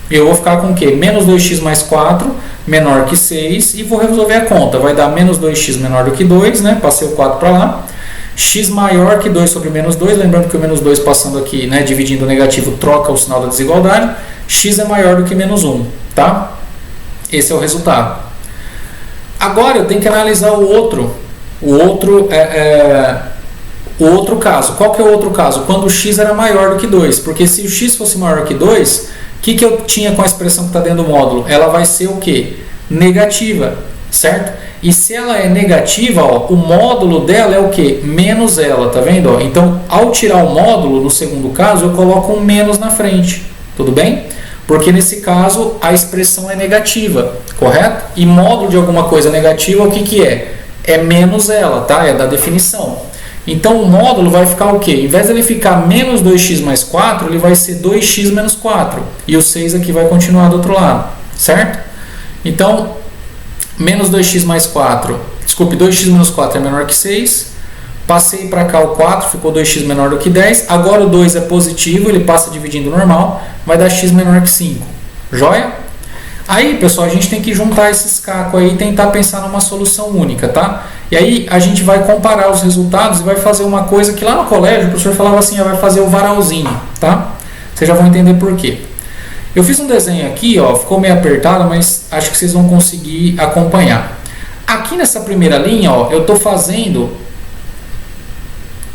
Eu vou ficar com o quê? Menos 2x mais 4 menor que 6 e vou resolver a conta. Vai dar menos 2x menor do que 2, né? Passei o 4 para lá. X maior que 2 sobre menos 2. Lembrando que o menos 2 passando aqui, né, dividindo o negativo, troca o sinal da desigualdade. X é maior do que menos 1, tá? Esse é o resultado. Agora eu tenho que analisar o outro caso. Qual que é o outro caso? Quando o x era maior do que 2. Porque se o x fosse maior que 2, o que eu tinha com a expressão que está dentro do módulo? Ela vai ser o quê? Negativa, certo? E se ela é negativa, ó, o módulo dela é o quê? Menos ela, tá vendo? Ó? Então, ao tirar o módulo, no segundo caso, eu coloco um menos na frente, tudo bem? Porque nesse caso, a expressão é negativa, correto? E módulo de alguma coisa negativa, o que é? É menos ela, tá? É da definição. Então, o módulo vai ficar o quê? Em vez de ele ficar menos 2x mais 4, ele vai ser 2x menos 4. E o 6 aqui vai continuar do outro lado, certo? Então, menos 2x mais 4, desculpe, 2x menos 4 é menor que 6. Passei para cá o 4, ficou 2x menor do que 10. Agora o 2 é positivo, ele passa dividindo normal, vai dar x menor que 5. Joia? Aí, pessoal, a gente tem que juntar esses cacos aí e tentar pensar numa solução única, tá? E aí a gente vai comparar os resultados e vai fazer uma coisa que lá no colégio o professor falava assim, vai fazer o varalzinho, tá? Vocês já vão entender por quê. Eu fiz um desenho aqui, ó, ficou meio apertado, mas acho que vocês vão conseguir acompanhar. Aqui nessa primeira linha, ó, eu estou fazendo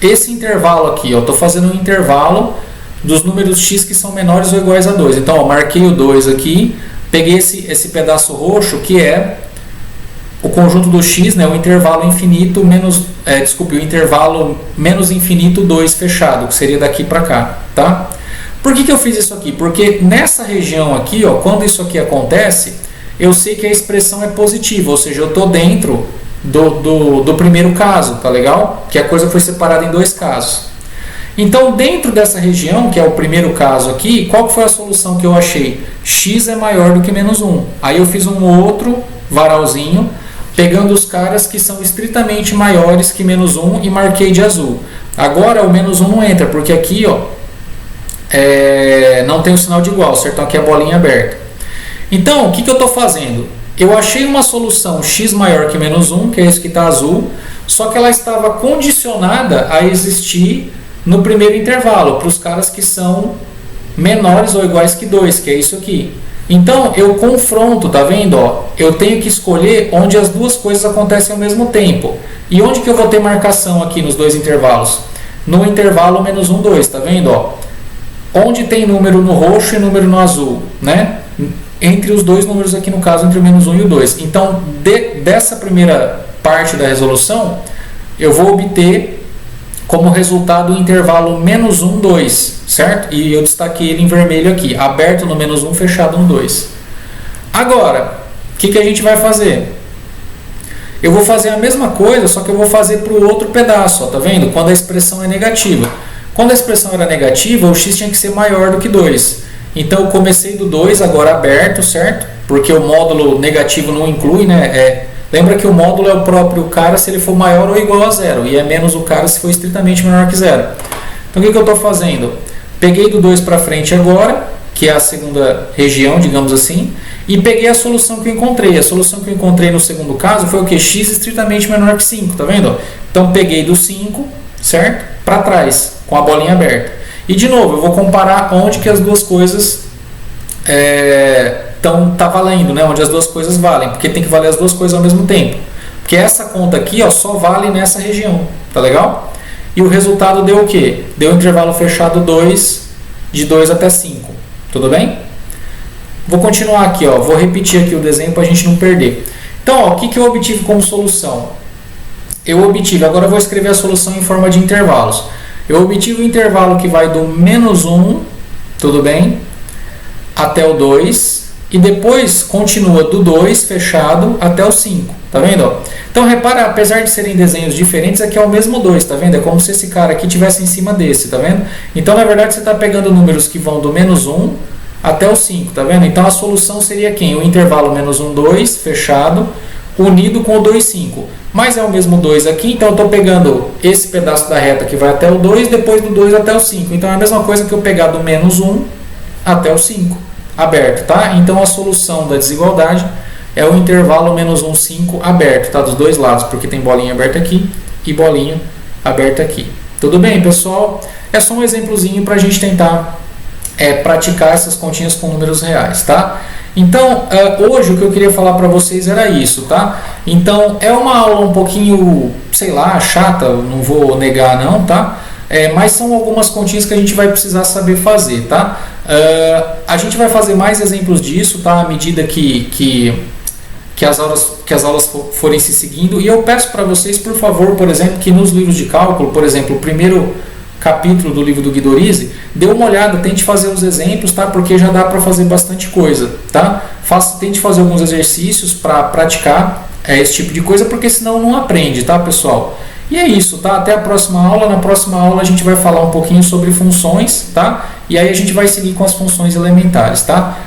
esse intervalo aqui, ó, estou fazendo um intervalo dos números x que são menores ou iguais a 2. Então, ó, marquei o 2 aqui, peguei esse pedaço roxo que é o conjunto do x, né, o intervalo infinito menos, o intervalo menos infinito 2 fechado, que seria daqui para cá, tá? Por que eu fiz isso aqui? Porque nessa região aqui, ó, quando isso aqui acontece, eu sei que a expressão é positiva, ou seja, eu estou dentro do primeiro caso, tá legal? Que a coisa foi separada em dois casos. Então, dentro dessa região, que é o primeiro caso aqui, qual que foi a solução que eu achei? X é maior do que menos 1. Aí eu fiz um outro varalzinho, pegando os caras que são estritamente maiores que menos 1 e marquei de azul. Agora o menos 1 não entra, porque aqui ó, não tem o sinal de igual, certo? Então aqui é a bolinha aberta. Então, o que eu estou fazendo? Eu achei uma solução x maior que menos 1, que é isso que está azul, só que ela estava condicionada a existir no primeiro intervalo, para os caras que são menores ou iguais que 2, que é isso aqui. Então, eu confronto, tá vendo? Ó, eu tenho que escolher onde as duas coisas acontecem ao mesmo tempo. E onde que eu vou ter marcação aqui nos dois intervalos? No intervalo menos 1, 2, tá vendo? Ó, onde tem número no roxo e número no azul, né? Entre os dois números aqui, no caso, entre o menos 1 e o 2. Então, dessa primeira parte da resolução, eu vou obter como resultado o intervalo menos 1, 2, certo? E eu destaquei ele em vermelho aqui, aberto no menos 1, fechado no 2. Agora, o que a gente vai fazer? Eu vou fazer a mesma coisa, só que eu vou fazer para o outro pedaço, ó, tá vendo? Quando a expressão é negativa. Quando a expressão era negativa, o x tinha que ser maior do que 2. Então eu comecei do 2, agora aberto, certo? Porque o módulo negativo não inclui, né? Lembra que o módulo é o próprio cara se ele for maior ou igual a 0, e é menos o cara se for estritamente menor que 0. Então o que eu estou fazendo? Peguei do 2 para frente agora, que é a segunda região, digamos assim, e peguei a solução que eu encontrei. A solução que eu encontrei no segundo caso foi o que? X estritamente menor que 5, tá vendo? Então peguei do 5, certo? Para trás, com a bolinha aberta. E de novo, eu vou comparar onde que as duas coisas tá valendo, né? Onde as duas coisas valem, porque tem que valer as duas coisas ao mesmo tempo. Porque essa conta aqui, ó, só vale nessa região, tá legal? E o resultado deu o quê? Deu um intervalo fechado 2, de 2 até 5, tudo bem? Vou continuar aqui, ó, vou repetir aqui o desenho para a gente não perder. Então, ó, o que eu obtive como solução? Eu obtive, agora eu vou escrever a solução em forma de intervalos. Eu obtive o intervalo que vai do menos 1, tudo bem? Até o 2, e depois continua do 2 fechado até o 5, tá vendo? Então repara, apesar de serem desenhos diferentes, aqui é o mesmo 2, tá vendo? É como se esse cara aqui estivesse em cima desse, tá vendo? Então na verdade você está pegando números que vão do menos 1 até o 5, tá vendo? Então a solução seria quem? O intervalo menos 1, 2 fechado, unido com o 2, 5. Mas é o mesmo 2 aqui, então eu estou pegando esse pedaço da reta que vai até o 2, depois do 2 até o 5. Então é a mesma coisa que eu pegar do menos 1 até o 5. Aberto, tá? Então a solução da desigualdade é o intervalo menos 1, 5 aberto, tá? Dos dois lados, porque tem bolinha aberta aqui e bolinha aberta aqui. Tudo bem, pessoal? É só um exemplozinho para a gente tentar praticar essas continhas com números reais, tá? Então, hoje o que eu queria falar para vocês era isso, tá? Então, é uma aula um pouquinho, sei lá, chata, não vou negar não, tá? Mas são algumas continhas que a gente vai precisar saber fazer, tá? A gente vai fazer mais exemplos disso, tá? À medida que as aulas forem se seguindo. E eu peço para vocês, por favor, por exemplo, que nos livros de cálculo, por exemplo, o primeiro capítulo do livro do Guidorize, dê uma olhada, tente fazer os exemplos, tá? Porque já dá para fazer bastante coisa, tá? Tente fazer alguns exercícios para praticar esse tipo de coisa, porque senão não aprende, tá, pessoal? E é isso, tá? Até a próxima aula. Na próxima aula a gente vai falar um pouquinho sobre funções, tá? E aí a gente vai seguir com as funções elementares, tá?